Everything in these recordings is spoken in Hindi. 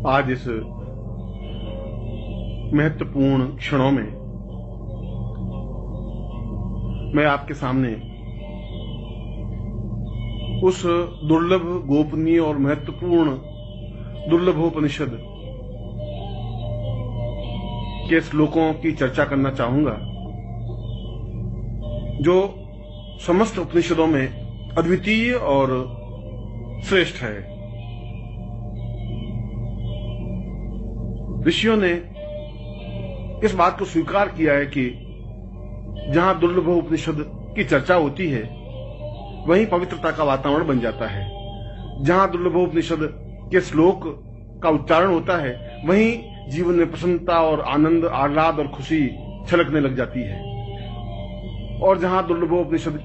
आज इस महत्वपूर्ण क्षणों में मैं आपके सामने उस दुर्लभ, गोपनीय और महत्वपूर्ण दुर्लभोपनिषद के श्लोकों की चर्चा करना चाहूंगा जो समस्त उपनिषदों में अद्वितीय और श्रेष्ठ है। ऋषियों ने इस बात को स्वीकार किया है कि जहां दुर्लभोपनिषद की चर्चा होती है वहीं पवित्रता का वातावरण बन जाता है। जहां दुर्लभोपनिषद के श्लोक का उच्चारण होता है वहीं जीवन में प्रसन्नता और आनंद, आह्लाद और खुशी छलकने लग जाती है। और जहां दुर्लभोपनिषद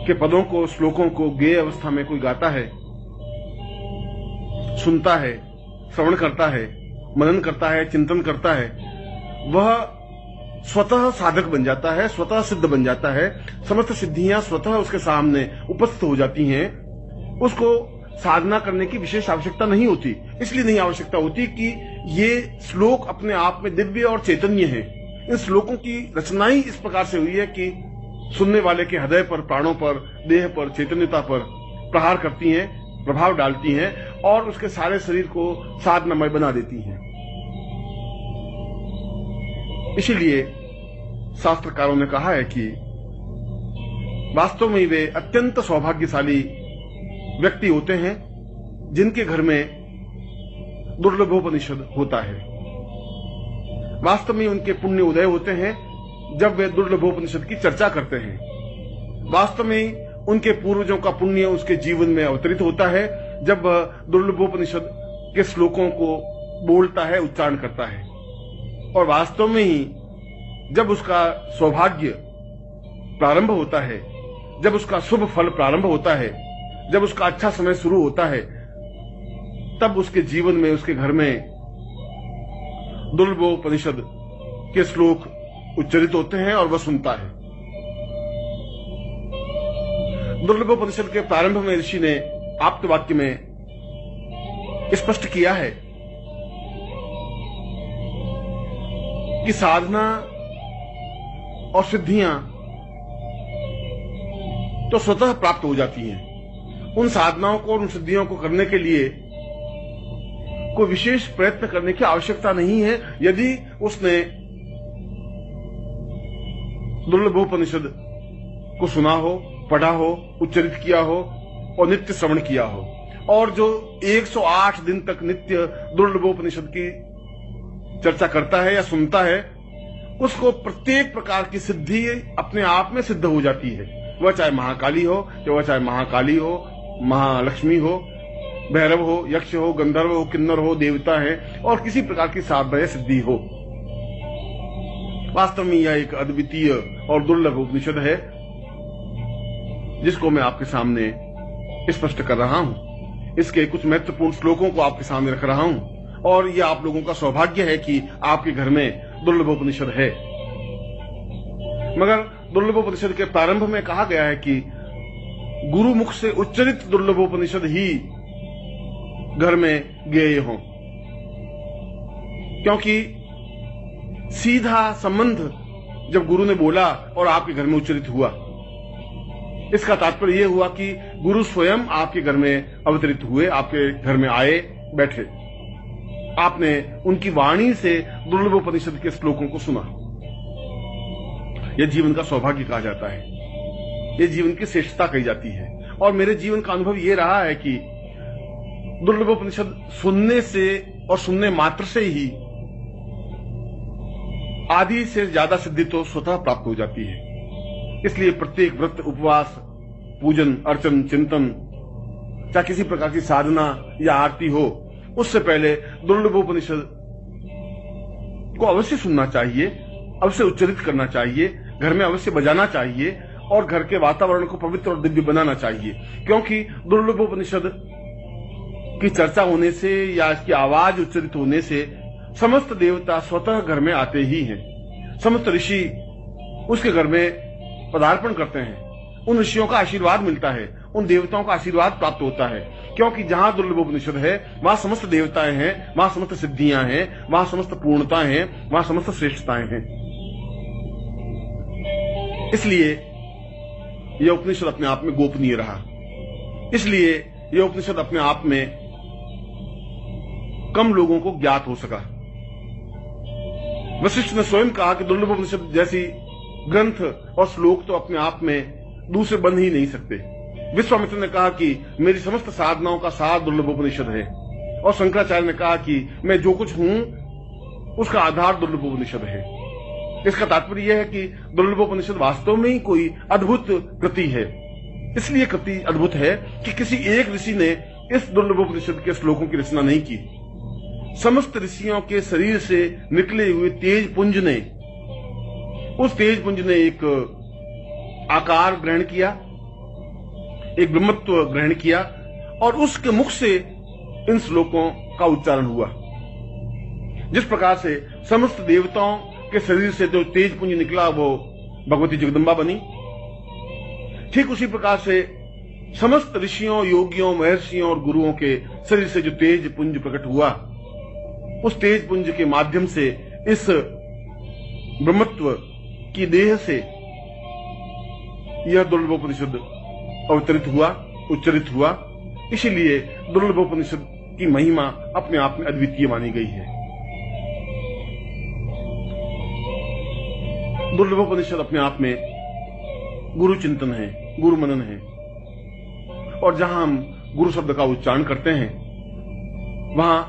के पदों को, श्लोकों को गेय अवस्था में कोई गाता है, सुनता है, श्रवण करता है, मनन करता है, चिंतन करता है, वह स्वतः साधक बन जाता है, स्वतः सिद्ध बन जाता है। समस्त सिद्धियां स्वतः उसके सामने उपस्थित हो जाती हैं। उसको साधना करने की विशेष आवश्यकता नहीं होती। इसलिए नहीं आवश्यकता होती कि ये श्लोक अपने आप में दिव्य और चैतन्य है। इन श्लोकों की रचना ही इस प्रकार से हुई है कि सुनने वाले के हृदय पर, प्राणों पर, देह पर, चैतन्यता पर प्रहार करती हैं, प्रभाव डालती हैं और उसके सारे शरीर को साधनामय बना देती हैं। इसीलिए शास्त्रकारों ने कहा है कि वास्तव में वे अत्यंत सौभाग्यशाली व्यक्ति होते हैं जिनके घर में दुर्लभोपनिषद होता है। वास्तव में उनके पुण्य उदय होते हैं जब वे दुर्लभोपनिषद की चर्चा करते हैं। वास्तव में उनके पूर्वजों का पुण्य उसके जीवन में अवतरित होता है जब दुर्लभोपनिषद के श्लोकों को बोलता है, उच्चारण करता है। और वास्तव में ही जब उसका सौभाग्य प्रारंभ होता है, जब उसका शुभ फल प्रारंभ होता है, जब उसका अच्छा समय शुरू होता है, तब उसके जीवन में, उसके घर में दुर्लभोपनिषद के श्लोक उच्चरित होते हैं और वह सुनता है। दुर्लभोपनिषद के प्रारंभ में ऋषि ने आप्तवाक्य में स्पष्ट किया है कि साधना और सिद्धियां तो स्वतः प्राप्त हो जाती हैं। उन साधनाओं को और उन सिद्धियों को करने के लिए कोई विशेष प्रयत्न करने की आवश्यकता नहीं है। यदि उसने दुर्लभोपनिषद को सुना हो, पढ़ा हो, उच्चरित किया हो और नित्य श्रवण किया हो, और जो 108 दिन तक नित्य दुर्लभोपनिषद की चर्चा करता है या सुनता है, उसको प्रत्येक प्रकार की सिद्धि अपने आप में सिद्ध हो जाती है। वह चाहे महाकाली हो, वह चाहे महाकाली हो, महालक्ष्मी हो, भैरव हो, यक्ष हो, गंधर्व हो, किन्नर हो, देवता है और किसी प्रकार की साधना सिद्धि हो। वास्तव में यह एक अद्वितीय और दुर्लभ उपनिषद है जिसको मैं आपके सामने स्पष्ट कर रहा हूं। इसके कुछ महत्वपूर्ण श्लोकों को आपके सामने रख रहा हूं और यह आप लोगों का सौभाग्य है कि आपके घर में दुर्लभोपनिषद है। मगर दुर्लभोपनिषद के प्रारंभ में कहा गया है कि गुरु मुख से उच्चरित दुर्लभोपनिषद ही घर में गेय हो, क्योंकि सीधा संबंध जब गुरु ने बोला और आपके घर में उच्चरित हुआ, इसका तात्पर्य यह हुआ कि गुरु स्वयं आपके घर में अवतरित हुए, आपके घर में आए, बैठे। आपने उनकी वाणी से दुर्लभोपनिषद के श्लोकों को सुना। यह जीवन का सौभाग्य कहा जाता है, यह जीवन की श्रेष्ठता कही जाती है। और मेरे जीवन का अनुभव यह रहा है कि दुर्लभोपनिषद सुनने से और सुनने मात्र से ही आधी से ज्यादा सिद्धि तो स्वतः प्राप्त हो जाती है। इसलिए प्रत्येक व्रत, उपवास, पूजन, अर्चन, चिंतन, चाहे किसी प्रकार की साधना या आरती हो, उससे पहले दुर्लभोपनिषद को अवश्य सुनना चाहिए, अवश्य उच्चरित करना चाहिए, घर में अवश्य बजाना चाहिए और घर के वातावरण को पवित्र और दिव्य बनाना चाहिए। क्योंकि दुर्लभोपनिषद की चर्चा होने से या इसकी आवाज उच्चरित होने से समस्त देवता स्वतः घर में आते ही हैं। समस्त ऋषि उसके घर में पदार्पण करते हैं, उन ऋषियों का आशीर्वाद मिलता है, उन देवताओं का आशीर्वाद प्राप्त होता है, क्योंकि जहां दुर्लभोपनिषद है वहां समस्त देवताएं हैं, वहां समस्त सिद्धियां हैं, वहां समस्त पूर्णताएं हैं, वहां समस्त श्रेष्ठताएं हैं। इसलिए यह उपनिषद अपने आप में गोपनीय रहा, इसलिए यह उपनिषद अपने आप में कम लोगों को ज्ञात हो सका। वशिष्ठ ने स्वयं कहा कि दुर्लभोपनिषद जैसी ग्रंथ और श्लोक तो अपने आप में दूसरे बन ही नहीं सकते। विश्वामित्र ने कहा कि मेरी समस्त साधनाओं का सार दुर्लभोपनिषद है, और शंकराचार्य ने कहा कि मैं जो कुछ हूं उसका आधार दुर्लभोपनिषद है। इसका तात्पर्य यह है कि दुर्लभोपनिषद वास्तव में ही कोई अद्भुत कृति है। इसलिए कृति अद्भुत है कि किसी एक ऋषि ने इस दुर्लभोपनिषद के श्लोकों की रचना नहीं की। समस्त ऋषियों के शरीर से निकले हुए तेज पुंज ने, उस तेज पुंज ने एक आकार ग्रहण किया, एक ब्रह्मत्व ग्रहण किया, और उसके मुख से इन श्लोकों का उच्चारण हुआ। जिस प्रकार से समस्त देवताओं के शरीर से जो तेज पुंज निकला वो भगवती जगदम्बा बनी, ठीक उसी प्रकार से समस्त ऋषियों, योगियों, महर्षियों और गुरुओं के शरीर से जो तेज पुंज प्रकट हुआ, उस तेज पुंज के माध्यम से इस ब्रह्मत्व की देह से यह दुर्लभोपनिषद अवतरित हुआ, उच्चरित हुआ। इसीलिए दुर्लभोपनिषद की महिमा अपने आप में अद्वितीय मानी गई है। दुर्लभोपनिषद अपने आप में गुरु चिंतन है, गुरु मनन है, और जहां हम गुरु शब्द का उच्चारण करते हैं वहां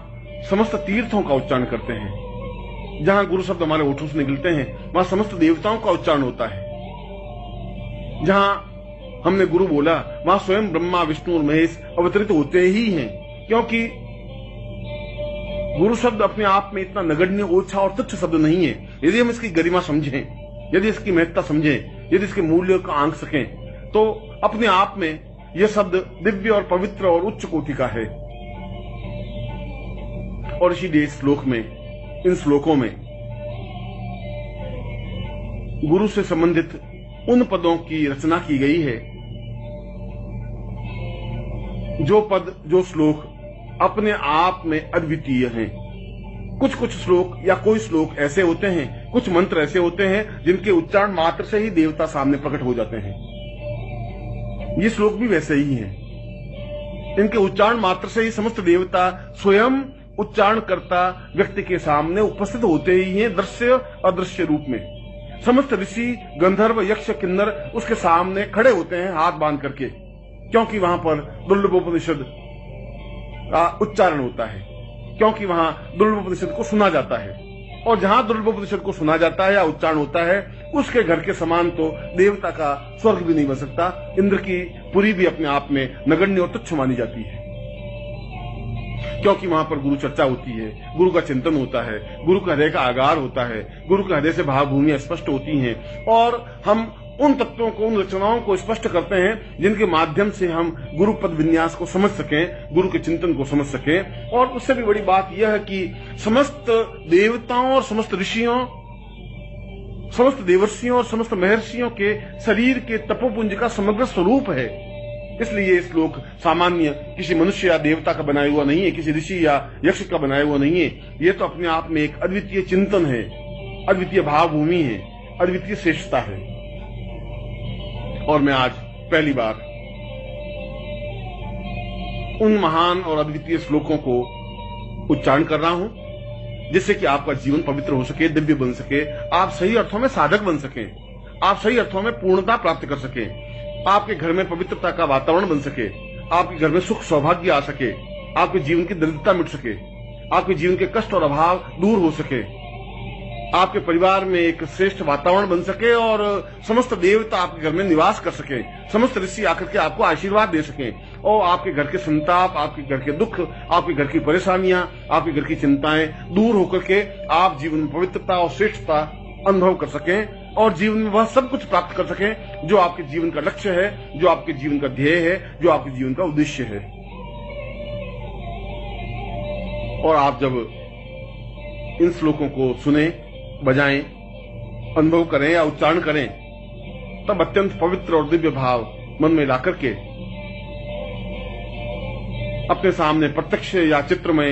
समस्त तीर्थों का उच्चारण करते हैं। जहां गुरु शब्द हमारे होठों से निकलते हैं वहां समस्त देवताओं का उच्चारण होता है। जहां हमने गुरु बोला वहां स्वयं ब्रह्मा, विष्णु और महेश अवतरित होते ही हैं, क्योंकि गुरु शब्द अपने आप में इतना नगण्य, ओछा और तुच्छ शब्द नहीं है। यदि हम इसकी गरिमा समझें, यदि इसकी महत्ता समझें, यदि इसके मूल्य को आंक सकें, तो अपने आप में यह शब्द दिव्य और पवित्र और उच्च कोटि का है। और इसीलिए इस श्लोक में, इन श्लोकों में गुरु से संबंधित उन पदों की रचना की गई है जो पद, जो श्लोक अपने आप में अद्वितीय हैं। कुछ कुछ श्लोक या कोई श्लोक ऐसे होते हैं, कुछ मंत्र ऐसे होते हैं जिनके उच्चारण मात्र से ही देवता सामने प्रकट हो जाते हैं। ये श्लोक भी वैसे ही हैं। इनके उच्चारण मात्र से ही समस्त देवता स्वयं उच्चारणकर्ता व्यक्ति के सामने उपस्थित होते ही हैं, दृश्य अदृश्य रूप में। समस्त ऋषि, गंधर्व, यक्ष, किन्नर उसके सामने खड़े होते हैं हाथ बांध करके, क्योंकि वहां पर दुर्लभोपनिषद का उच्चारण होता है, क्योंकि वहां दुर्लभोपनिषद को सुना जाता है। और जहां दुर्लभोपनिषद को सुना जाता है या उच्चारण होता है, उसके घर के समान तो देवता का स्वर्ग भी नहीं बन सकता। इंद्र की पुरी भी अपने आप में नगण्य और तुच्छ मानी जाती है, क्योंकि वहां पर गुरु चर्चा होती है, गुरु का चिंतन होता है, गुरु का हृदय का आगार होता है, गुरु के हृदय से भावभूमियां स्पष्ट होती हैं, और हम उन तत्वों को, उन रचनाओं को स्पष्ट करते हैं जिनके माध्यम से हम गुरु पद विन्यास को समझ सकें, गुरु के चिंतन को समझ सकें। और उससे भी बड़ी बात यह है कि समस्त देवताओं और समस्त ऋषियों, समस्त देवर्षियों और समस्त महर्षियों के शरीर के तपोपुंज का समग्र स्वरूप है। इसलिए ये श्लोक सामान्य किसी मनुष्य या देवता का बनाया हुआ नहीं है, किसी ऋषि या यक्ष का बनाया हुआ नहीं है। ये तो अपने आप में एक अद्वितीय चिंतन है, अद्वितीय भावभूमि है, अद्वितीय श्रेष्ठता है। और मैं आज पहली बार उन महान और अद्वितीय श्लोकों को उच्चारण कर रहा हूं, जिससे कि आपका जीवन पवित्र हो सके, दिव्य बन सके, आप सही अर्थों में साधक बन सकें, आप सही अर्थों में पूर्णता प्राप्त कर सकें, आपके घर में पवित्रता का वातावरण बन सके, आपके घर में सुख सौभाग्य आ सके, आपके जीवन की दरिद्रता मिट सके, आपके जीवन के कष्ट और अभाव दूर हो सके, आपके परिवार में एक श्रेष्ठ वातावरण बन सके और समस्त देवता आपके घर में निवास कर सके, समस्त ऋषि आकर के आपको आशीर्वाद दे सके, और आपके घर के संताप, आपके घर के दुख, आपके घर की परेशानियां, आपके घर की चिंताएं दूर होकर के आप जीवन में पवित्रता और श्रेष्ठता अनुभव कर सकें, और जीवन में वह सब कुछ प्राप्त कर सकें जो आपके जीवन का लक्ष्य है, जो आपके जीवन का ध्येय है, जो आपके जीवन का उद्देश्य है। और आप जब इन श्लोकों को सुने, बजाएं, अनुभव करें या उच्चारण करें, तब अत्यंत पवित्र और दिव्य भाव मन में ला करके अपने सामने प्रत्यक्ष या चित्र में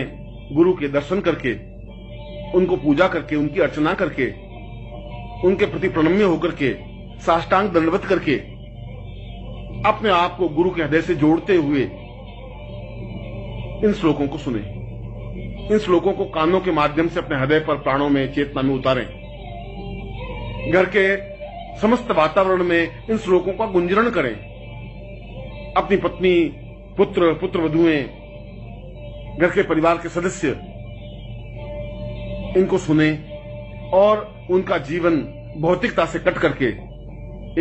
गुरु के दर्शन करके, उनको पूजा करके, उनकी अर्चना करके, उनके प्रति प्रणम्य होकर के, साष्टांग दंडवत करके अपने आप को गुरु के हृदय से जोड़ते हुए इन श्लोकों को सुने। इन श्लोकों को कानों के माध्यम से अपने हृदय पर, प्राणों में, चेतना में उतारें। घर के समस्त वातावरण में इन श्लोकों का गुंजरण करें। अपनी पत्नी, पुत्र, पुत्रवधुएं, घर के परिवार के सदस्य इनको सुने और उनका जीवन भौतिकता से कट करके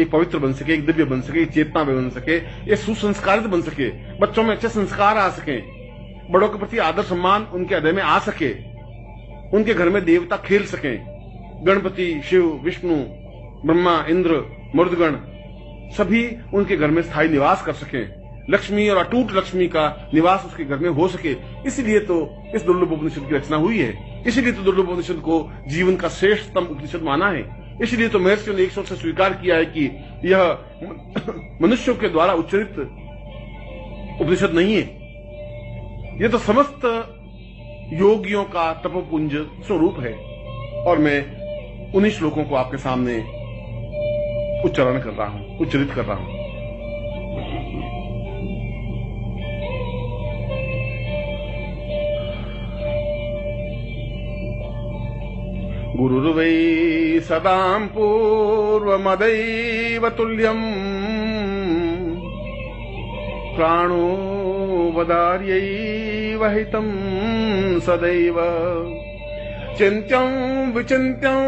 एक पवित्र बन सके, एक दिव्य बन सके, एक चेतना में बन सके, एक सुसंस्कारित बन सके, बच्चों में अच्छे संस्कार आ सके, बड़ों के प्रति आदर सम्मान उनके हृदय में आ सके, उनके घर में देवता खेल सके, गणपति, शिव, विष्णु, ब्रह्मा, इंद्र, मरुदगण सभी उनके घर में स्थायी निवास कर सके, लक्ष्मी और अटूट लक्ष्मी का निवास उसके घर में हो सके। इसलिए तो इस दुर्लभ उपनिषद की रचना हुई है। इसलिए तो दुर्लभ उपनिषद को जीवन का श्रेष्ठतम उपनिषद माना है। इसलिए तो महर्षियों ने एक स्वर से स्वीकार किया है कि यह मनुष्यों के द्वारा उच्चरित उपनिषद नहीं है, यह तो समस्त योगियों का तपोपुंज स्वरूप है। और मैं उन्हीं श्लोकों को आपके सामने उच्चारण कर रहा हूं, उच्चरित कर रहा हूं। गुरुर्वै सदां पूर्वमदैव तुल्यम् प्राणो वदार्यैव हितं सदैव चिन्त्यं विचिन्त्यं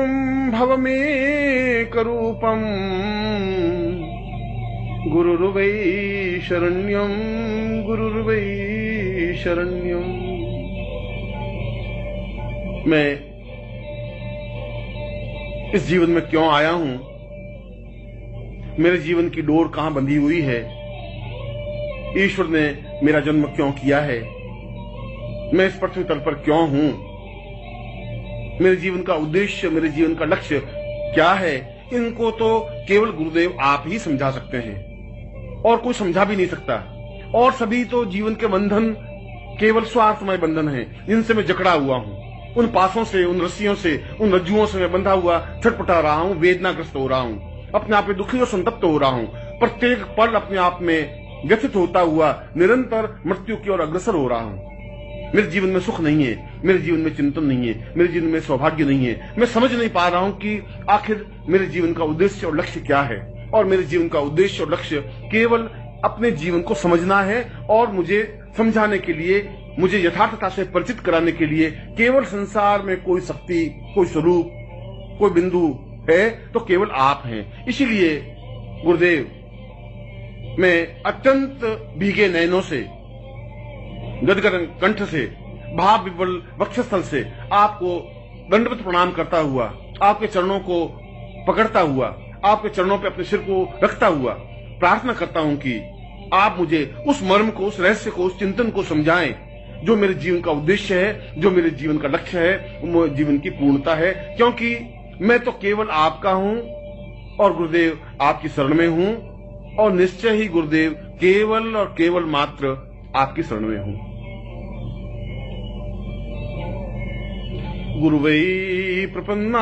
भवमेकरूपम् गुरुर्वै शरण्यं गुरुर्वै शरण्यं। मैं इस जीवन में क्यों आया हूं, मेरे जीवन की डोर कहां बंधी हुई है, ईश्वर ने मेरा जन्म क्यों किया है, मैं इस पृथ्वी तल पर क्यों हूं, मेरे जीवन का उद्देश्य, मेरे जीवन का लक्ष्य क्या है, इनको तो केवल गुरुदेव आप ही समझा सकते हैं और कोई समझा भी नहीं सकता। और सभी तो जीवन के बंधन केवल स्वार्थमय बंधन हैं जिनसे मैं जकड़ा हुआ हूं। उन पासों से, उन रस्सियों से, उन रज्जुओं से मैं बंधा हुआ छटपटा रहा हूं, वेदनाग्रस्त हो रहा हूं, अपने आप में दुखी और संतप्त हो रहा हूं, प्रत्येक पल अपने आप में व्यथित होता हुआ निरंतर मृत्यु की ओर अग्रसर हो रहा हूं। मेरे जीवन में सुख नहीं है, मेरे जीवन में चिंतन नहीं है, मेरे जीवन में सौभाग्य नहीं है। मैं समझ नहीं पा रहा हूं कि आखिर मेरे जीवन का उद्देश्य और लक्ष्य क्या है। और मेरे जीवन का उद्देश्य और लक्ष्य केवल अपने जीवन को समझना है और मुझे समझाने के लिए, मुझे यथार्थता से परिचित कराने के लिए केवल संसार में कोई शक्ति, कोई स्वरूप, कोई बिंदु है तो केवल आप हैं। इसीलिए गुरुदेव, मैं अत्यंत भीगे नयनों से, गदगद कंठ से, भाव विवल वक्षस्थल से आपको दंडवत प्रणाम करता हुआ, आपके चरणों को पकड़ता हुआ, आपके चरणों पे अपने सिर को रखता हुआ प्रार्थना करता हूं कि आप मुझे उस मर्म को, उस रहस्य को, उस चिंतन को समझाएं जो मेरे जीवन का उद्देश्य है, जो मेरे जीवन का लक्ष्य है, वो जीवन की पूर्णता है। क्योंकि मैं तो केवल आपका हूं और गुरुदेव आपकी शरण में हूं, और निश्चय ही गुरुदेव केवल और केवल मात्र आपकी शरण में हूं। गुरुवै प्रपन्नार्तवैवां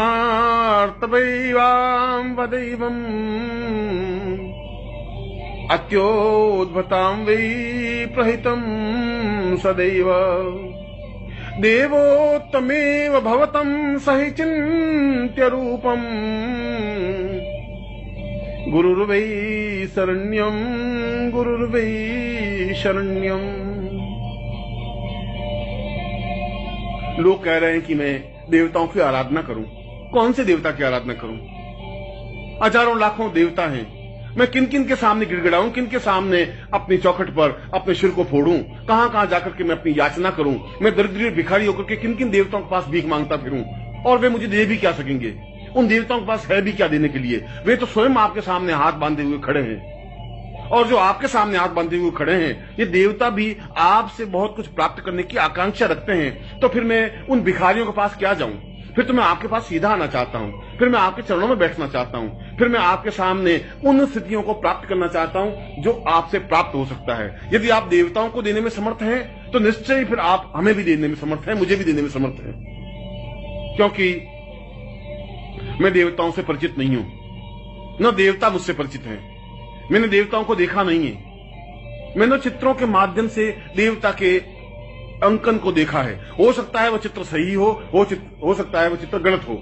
वदैवम् अत्योद्भतां वै प्रहितं सदैव देवोत्तमेव भवतं सहि चिन्त्य रूपम् गुरुर्वै शरण्यं गुरुर्वै शरण्यं। लोग कह रहे हैं कि मैं देवताओं की आराधना करूं। कौन से देवता की आराधना करूं? हजारों लाखों देवता हैं। मैं किन किन के सामने गिड़गिड़ाऊं, किन के सामने अपनी चौखट पर अपने सिर को फोड़ूं, कहां कहां जाकर के मैं अपनी याचना करूं? मैं दरिद्र भिखारी होकर के किन किन देवताओं के पास भीख मांगता फिरूं? और वे मुझे दे भी क्या सकेंगे? उन देवताओं के पास है भी क्या देने के लिए? वे तो स्वयं आपके सामने हाथ बांधे हुए खड़े हैं। और जो आपके सामने हाथ बांधे हुए खड़े हैं, ये देवता भी आपसे बहुत कुछ प्राप्त करने की आकांक्षा रखते हैं। तो फिर मैं उन भिखारियों के पास क्या जाऊं? फिर तो मैं आपके पास सीधा आना चाहता हूं, फिर मैं आपके चरणों में बैठना चाहता हूं, फिर मैं आपके सामने उन स्थितियों को प्राप्त करना चाहता हूं जो आपसे प्राप्त हो सकता है। यदि आप देवताओं को देने में समर्थ हैं तो निश्चय ही फिर आप हमें भी देने में समर्थ हैं, मुझे भी देने में समर्थ हैं, क्योंकि मैं देवताओं से परिचित नहीं हूं, न देवता मुझसे परिचित हैं। मैंने देवताओं को देखा नहीं है, मैंने चित्रों के माध्यम से देवता के अंकन को देखा है। हो सकता है वह चित्र सही हो सकता है वह चित्र गलत हो।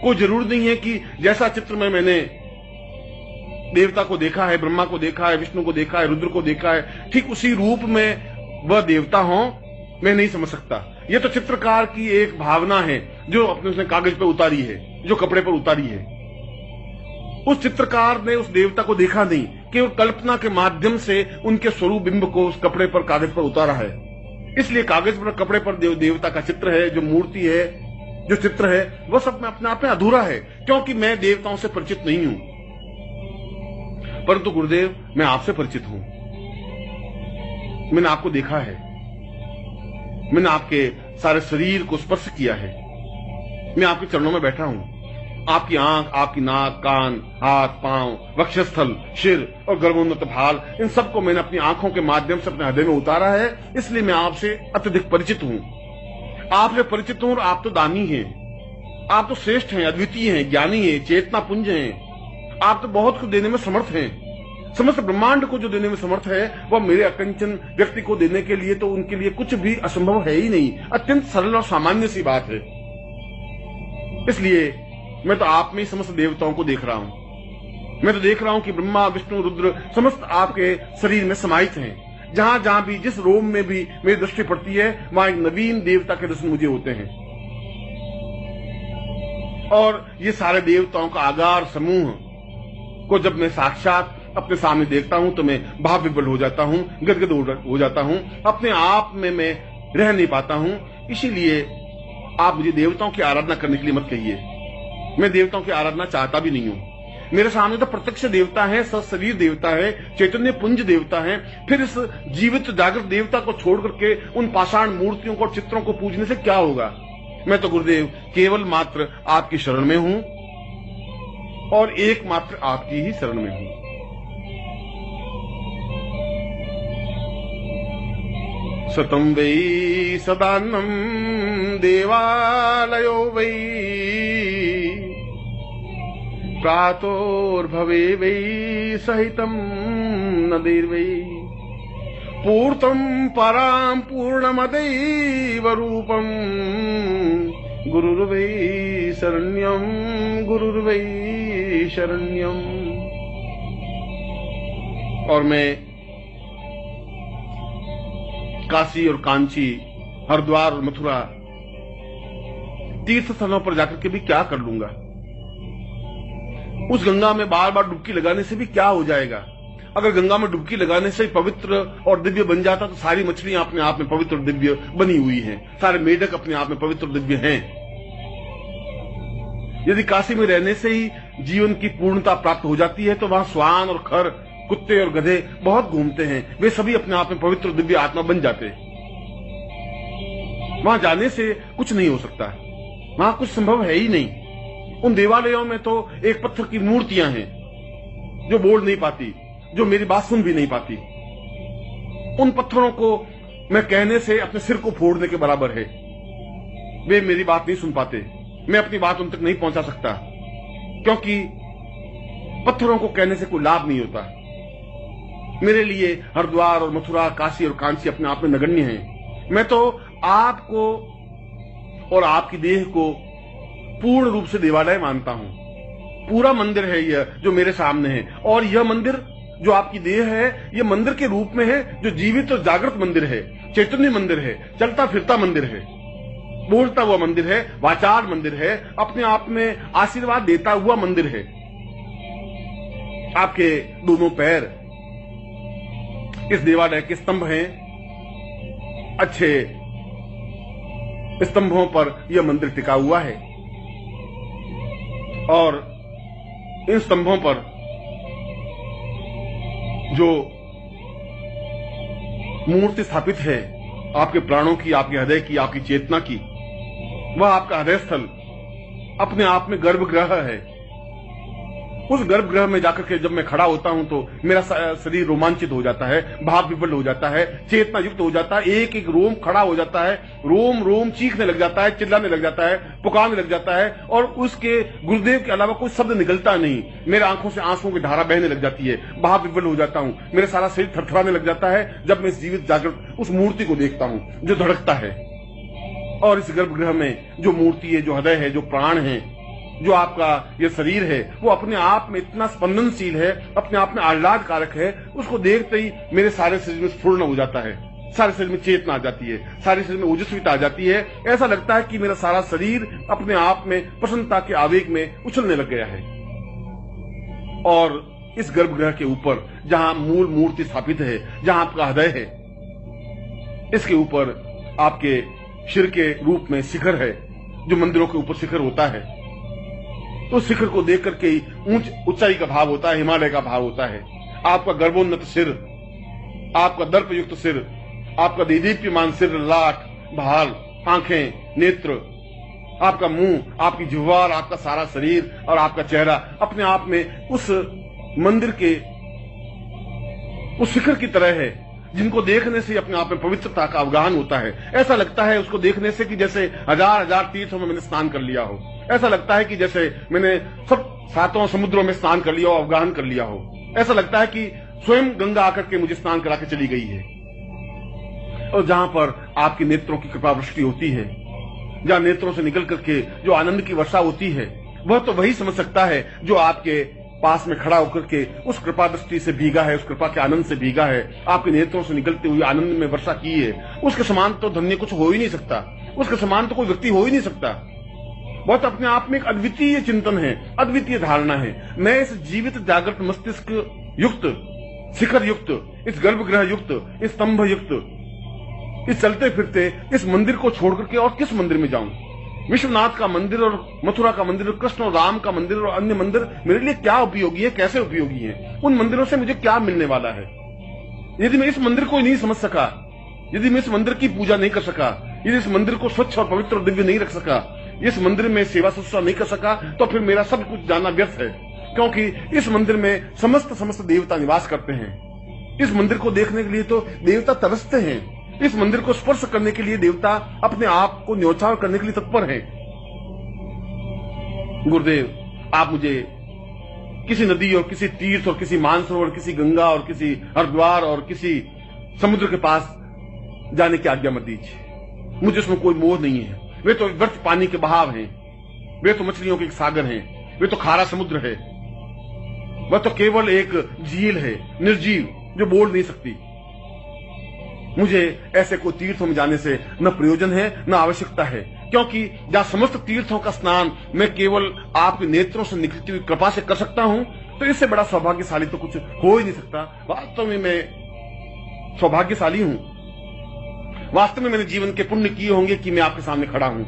कोई जरूर नहीं है कि जैसा चित्र में मैंने देवता को देखा है, ब्रह्मा को देखा है, विष्णु को देखा है, रुद्र को देखा है, ठीक उसी रूप में वह देवता हो, मैं नहीं समझ सकता। यह तो चित्रकार की एक भावना है जो अपने उसने कागज पर उतारी है, जो कपड़े पर उतारी है। उस चित्रकार ने उस देवता को देखा नहीं, केवल कल्पना के माध्यम से उनके स्वरूप बिंब को उस कपड़े पर, कागज पर उतारा है। इसलिए कागज पर, कपड़े पर देवता का चित्र है, जो मूर्ति है, जो चित्र है, वह सब में अपने आप में अधूरा है, क्योंकि मैं देवताओं से परिचित नहीं हूं। परंतु गुरुदेव, मैं आपसे परिचित हूं। मैंने आपको देखा है, मैंने आपके सारे शरीर को स्पर्श किया है, मैं आपके चरणों में बैठा हूं। आपकी आंख, आपकी नाक, कान, हाथ, पांव, वक्षस्थल, सिर और गर्भोन्नत भाल, इन सबको मैंने अपनी आंखों के माध्यम से अपने हृदय में उतारा है। इसलिए मैं आपसे अत्यधिक परिचित हूं, आपसे परिचित हूं। और आप तो दानी हैं, आप तो श्रेष्ठ हैं, अद्वितीय हैं, ज्ञानी हैं, चेतना पुंज हैं। आप तो बहुत कुछ देने में समर्थ हैं। समस्त ब्रह्मांड को जो देने में समर्थ है, वह मेरे अकंचन व्यक्ति को देने के लिए तो उनके लिए कुछ भी असंभव है ही नहीं। अत्यंत सरल और सामान्य सी बात है। इसलिए मैं तो आप में ही समस्त देवताओं को देख रहा हूं। मैं तो देख रहा हूं कि ब्रह्मा, विष्णु, रुद्र समस्त आपके शरीर में समाहित हैं। जहां जहां भी, जिस रोम में भी मेरी दृष्टि पड़ती है, वहां एक नवीन देवता के दर्शन मुझे होते हैं। और ये सारे देवताओं का आगार समूह को जब मैं साक्षात अपने सामने देखता हूं तो मैं भाव विभल हो जाता हूं, गदगद हो जाता हूं, अपने आप में मैं रह नहीं पाता हूं। इसीलिए आप मुझे देवताओं की आराधना करने के लिए मत कहिए। मैं देवताओं की आराधना चाहता भी नहीं हूं। मेरे सामने तो प्रत्यक्ष देवता है, सशरीर देवता है, चैतन्य पुंज देवता है। फिर इस जीवित जागृत देवता को छोड़ करके उन पाषाण मूर्तियों को और चित्रों को पूजने से क्या होगा। मैं तो गुरुदेव केवल मात्र आपकी शरण में हूं और एकमात्र आपकी ही शरण में हूं। सतम वै सदान्नम देवालयो वै प्रातोर्भवे वै सहितं नदीर्वै पूर्तं परां पूर्णमदैव रूपं गुरुर्वै शरण्यं गुरुर्वै शरण्यम। और मैं काशी और कांची, हरिद्वार और मथुरा तीर्थ स्थलों पर जाकर के भी क्या कर लूंगा। उस गंगा में बार बार डुबकी लगाने से भी क्या हो जाएगा। अगर गंगा में डुबकी लगाने से पवित्र और दिव्य बन जाता तो सारी मछलियां अपने आप में पवित्र और दिव्य बनी हुई हैं, सारे मेढक अपने आप में पवित्र और दिव्य हैं। यदि काशी में रहने से ही जीवन की पूर्णता प्राप्त हो जाती है तो वहां श्वान और खर, कुत्ते और गधे बहुत घूमते हैं, वे सभी अपने आप में पवित्र और दिव्य आत्मा बन जाते हैं। वहां जाने से कुछ नहीं हो सकता, वहां कुछ संभव है ही नहीं। उन देवालयों में तो एक पत्थर की मूर्तियां हैं जो बोल नहीं पाती, जो मेरी बात सुन भी नहीं पाती। उन पत्थरों को मैं कहने से अपने सिर को फोड़ने के बराबर है। वे मेरी बात नहीं सुन पाते, मैं अपनी बात उन तक नहीं पहुंचा सकता, क्योंकि पत्थरों को कहने से कोई लाभ नहीं होता। मेरे लिए हरिद्वार और मथुरा, काशी और कांची अपने आप में नगण्य हैं। मैं तो आपको और आपकी देह को पूर्ण रूप से देवालय मानता हूं। पूरा मंदिर है यह जो मेरे सामने है, और यह मंदिर जो आपकी देह है, यह मंदिर के रूप में है, जो जीवित और जागृत मंदिर है, चैतन्य मंदिर है, चलता फिरता मंदिर है, बोलता हुआ मंदिर है, वाचार मंदिर है, अपने आप में आशीर्वाद देता हुआ मंदिर है। आपके दोनों पैर इस देवालय के स्तंभ हैं। अच्छे स्तंभों पर यह मंदिर टिका हुआ है और इन स्तंभों पर जो मूर्ति स्थापित है आपके प्राणों की, आपके हृदय की, आपकी चेतना की, वह आपका हृदय स्थल अपने आप में गर्भगृह है। उस गर्भगृह में जाकर के जब मैं खड़ा होता हूं तो मेरा शरीर रोमांचित हो जाता है, भाव विवल हो जाता है, चेतना युक्त हो जाता है, एक एक रोम खड़ा हो जाता है, रोम रोम चीखने लग जाता है, चिल्लाने लग जाता है, पुकारने लग जाता है, और उसके गुरुदेव के अलावा कोई शब्द निकलता नहीं। मेरे आंखों से आंसुओं की धारा बहने लग जाती है, भाव विवल हो जाता हूं, मेरा सारा शरीर थरथराने लग जाता है जब मैं इस जीवित जागृत उस मूर्ति को देखता हूं जो धड़कता है। और इस गर्भगृह में जो मूर्ति है, जो हृदय है, जो प्राण है, जो आपका ये शरीर है, वो अपने आप में इतना स्पंदनशील है, अपने आप में आह्लाद कारक है। उसको देखते ही मेरे सारे शरीर में स्फूर्ण हो जाता है, सारे शरीर में चेतना आ जाती है, सारे शरीर में ओजस्विता आ जाती है। ऐसा लगता है कि मेरा सारा शरीर अपने आप में प्रसन्नता के आवेग में उछलने लग गया है। और इस गर्भगृह के ऊपर जहां मूल मूर्ति स्थापित है, जहां आपका हृदय है, इसके ऊपर आपके शिर के रूप में शिखर है, जो मंदिरों के ऊपर शिखर होता है। तो शिखर को देख करके ही ऊंचाई का भाव होता है, हिमालय का भाव होता है। आपका गर्भोन्नत सिर, आपका दर्पयुक्त सिर, आपका दीदीप्यमान सिर, लाट, भाल, आंखें, नेत्र, आपका मुंह, आपकी जिह्वा, आपका सारा शरीर और आपका चेहरा अपने आप में उस मंदिर के उस शिखर की तरह है, जिनको देखने से अपने आप में पवित्रता का अवगाहन होता है। ऐसा लगता है उसको देखने से कि जैसे हजार हजार तीर्थों में मैंने स्नान कर लिया हो। ऐसा लगता है कि जैसे मैंने सब 7 समुद्रों में स्नान कर लिया हो, अवगाहन कर लिया हो। ऐसा लगता है कि स्वयं गंगा आकर के मुझे स्नान करा के चली गई है। और जहां पर आपके नेत्रों की कृपा वृष्टि होती है, जहां नेत्रों से निकल करके जो आनंद की वर्षा होती है, वह तो वही समझ सकता है जो आपके पास में खड़ा होकर के उस कृपा दृष्टि से भीगा है, उस कृपा के आनंद से भीगा है, आपके नेत्रों से निकलते हुए आनंद में वर्षा की है। उसके समान तो धन्य कुछ हो ही नहीं सकता, उसके समान तो कोई व्यक्ति हो ही नहीं सकता। बहुत अपने आप में एक अद्वितीय चिंतन है, अद्वितीय धारणा है। मैं इस जीवित जागृत मस्तिष्क युक्त, शिखर युक्त, इस गर्भगृह युक्त, इस स्तंभ युक्त, इस चलते फिरते इस मंदिर को छोड़ करके और किस मंदिर में जाऊं? विश्वनाथ का मंदिर और मथुरा का मंदिर, कृष्ण और राम का मंदिर और अन्य मंदिर मेरे लिए क्या उपयोगी है, कैसे उपयोगी है? उन मंदिरों से मुझे क्या मिलने वाला है? यदि मैं इस मंदिर को नहीं समझ सका, यदि मैं इस मंदिर की पूजा नहीं कर सका, यदि इस मंदिर को स्वच्छ और पवित्र और दिव्य नहीं रख सका, इस मंदिर में सेवा शुश्रूषा नहीं कर सका, तो फिर मेरा सब कुछ जानना व्यर्थ है। क्योंकि इस मंदिर में समस्त देवता निवास करते हैं। इस मंदिर को देखने के लिए तो देवता तरसते हैं, इस मंदिर को स्पर्श करने के लिए देवता अपने आप को न्योछावर करने के लिए तत्पर हैं। गुरुदेव, आप मुझे किसी नदी और किसी तीर्थ और किसी मानसरोवर, किसी गंगा और किसी हरिद्वार और किसी समुद्र के पास जाने की आज्ञा मत दीजिए। मुझे उसमें कोई मोह नहीं है। वे तो व्यर्थ पानी के बहाव हैं, वे तो मछलियों के एक सागर हैं, वे तो खारा समुद्र है, वह तो केवल एक झील है, निर्जीव, जो बोल नहीं सकती। मुझे ऐसे कोई तीर्थों में जाने से न प्रयोजन है, न आवश्यकता है, क्योंकि जहां समस्त तीर्थों का स्नान मैं केवल आपके नेत्रों से निकलती हुई कृपा से कर सकता हूं, तो इससे बड़ा सौभाग्यशाली तो कुछ हो ही नहीं सकता। वास्तव में मैं सौभाग्यशाली हूं। वास्तव में मैंने जीवन के पुण्य किए होंगे कि मैं आपके सामने खड़ा हूं।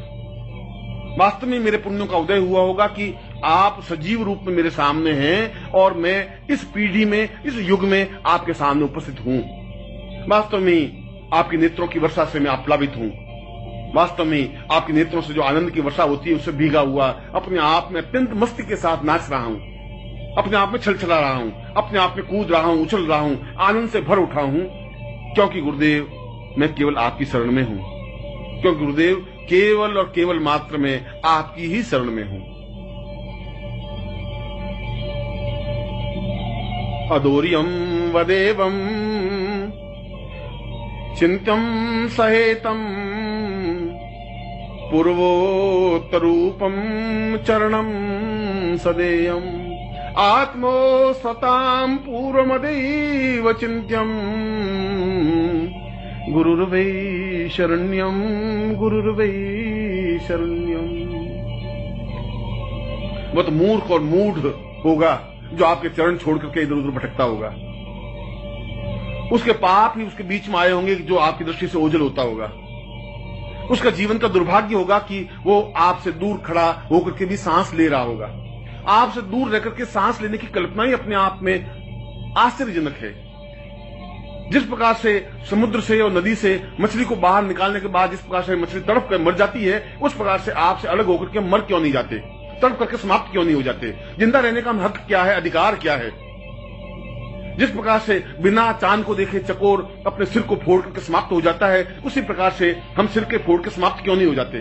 वास्तव में मेरे पुण्यों का उदय हुआ होगा कि आप सजीव रूप में मेरे सामने हैं और मैं इस पीढ़ी में, इस युग में आपके सामने उपस्थित हूं। वास्तव में आपके नेत्रों की वर्षा से मैं आप्लावित हूं। वास्तव में आपके नेत्रों से जो आनंद की वर्षा होती है उससे भीगा हुआ अपने आप में अत्यंत मस्ती के साथ नाच रहा हूं, अपने आप में छलछला रहा हूं, अपने आप में कूद रहा हूं, उछल रहा हूं, आनंद से भर उठा हूं, क्योंकि गुरुदेव मैं केवल आपकी शरण में हूं। क्योंकि गुरुदेव केवल और केवल मात्र में आपकी ही शरण में हूं। अदोर्यम वदेवम चिंत्यम सहेतम पूर्वोत्तरूपम चरणम सदेयम आत्मोस्वतां पूर्वमदैव चिंत्यम गुरुर्वै शरण्यम गुरुर्वै शरण्यम। वह तो मूर्ख और मूढ़ होगा जो आपके चरण छोड़ करके इधर उधर भटकता होगा। उसके पाप ही उसके बीच में आए होंगे जो आपकी दृष्टि से ओझल होता होगा। उसका जीवन का दुर्भाग्य होगा कि वो आपसे दूर खड़ा होकर के भी सांस ले रहा होगा। आपसे दूर रहकर के सांस लेने की कल्पना ही अपने आप में आश्चर्यजनक है। जिस प्रकार से समुद्र से और नदी से मछली को बाहर निकालने के बाद जिस प्रकार से मछली तड़प कर मर जाती है, उस प्रकार से आपसे अलग होकर के मर क्यों नहीं जाते? तड़प करके समाप्त क्यों नहीं हो जाते? जिंदा रहने का हक क्या है, अधिकार क्या है? जिस प्रकार से बिना चांद को देखे चकोर अपने सिर को फोड़ करके समाप्त हो जाता है, उसी प्रकार से हम सिर के फोड़ के समाप्त क्यों नहीं हो जाते?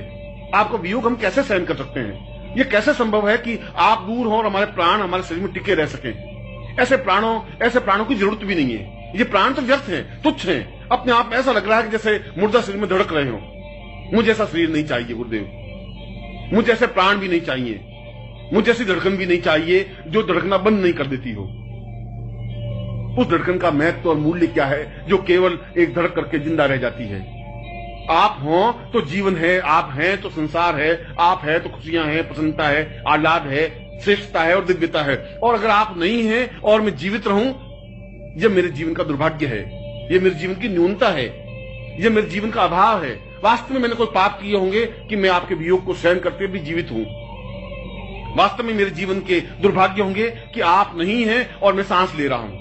आपको वियोग हम कैसे सहन कर सकते हैं? ये कैसे संभव है कि आप दूर हो और हमारे प्राण हमारे शरीर में टिके रह सकें? ऐसे प्राणों की जरूरत भी नहीं है। ये प्राण तो व्यर्थ है, तुच्छ है। अपने आप में ऐसा लग रहा है कि जैसे मुर्दा शरीर में धड़क रहे हो। मुझे ऐसा शरीर नहीं चाहिए गुरुदेव, मुझे ऐसे प्राण भी नहीं चाहिए, मुझे ऐसी धड़कन भी नहीं चाहिए जो धड़कना बंद नहीं कर देती हो। उस धड़कन का महत्व और मूल्य क्या है जो केवल एक धड़क करके जिंदा रह जाती है? आप हो तो जीवन है, आप हैं तो संसार है, आप है तो खुशियां हैं, प्रसन्नता है, आह्लाद है, श्रेष्ठता है और दिव्यता है। और अगर आप नहीं हैं और मैं जीवित रहूं, यह मेरे जीवन का दुर्भाग्य है, यह मेरे जीवन की न्यूनता है, यह मेरे जीवन का अभाव है। वास्तव में मैंने कोई पाप किए होंगे कि मैं आपके वियोग को सहन करते भी जीवित हूं। वास्तव में मेरे जीवन के दुर्भाग्य होंगे कि आप नहीं हैं और मैं सांस ले रहा हूं।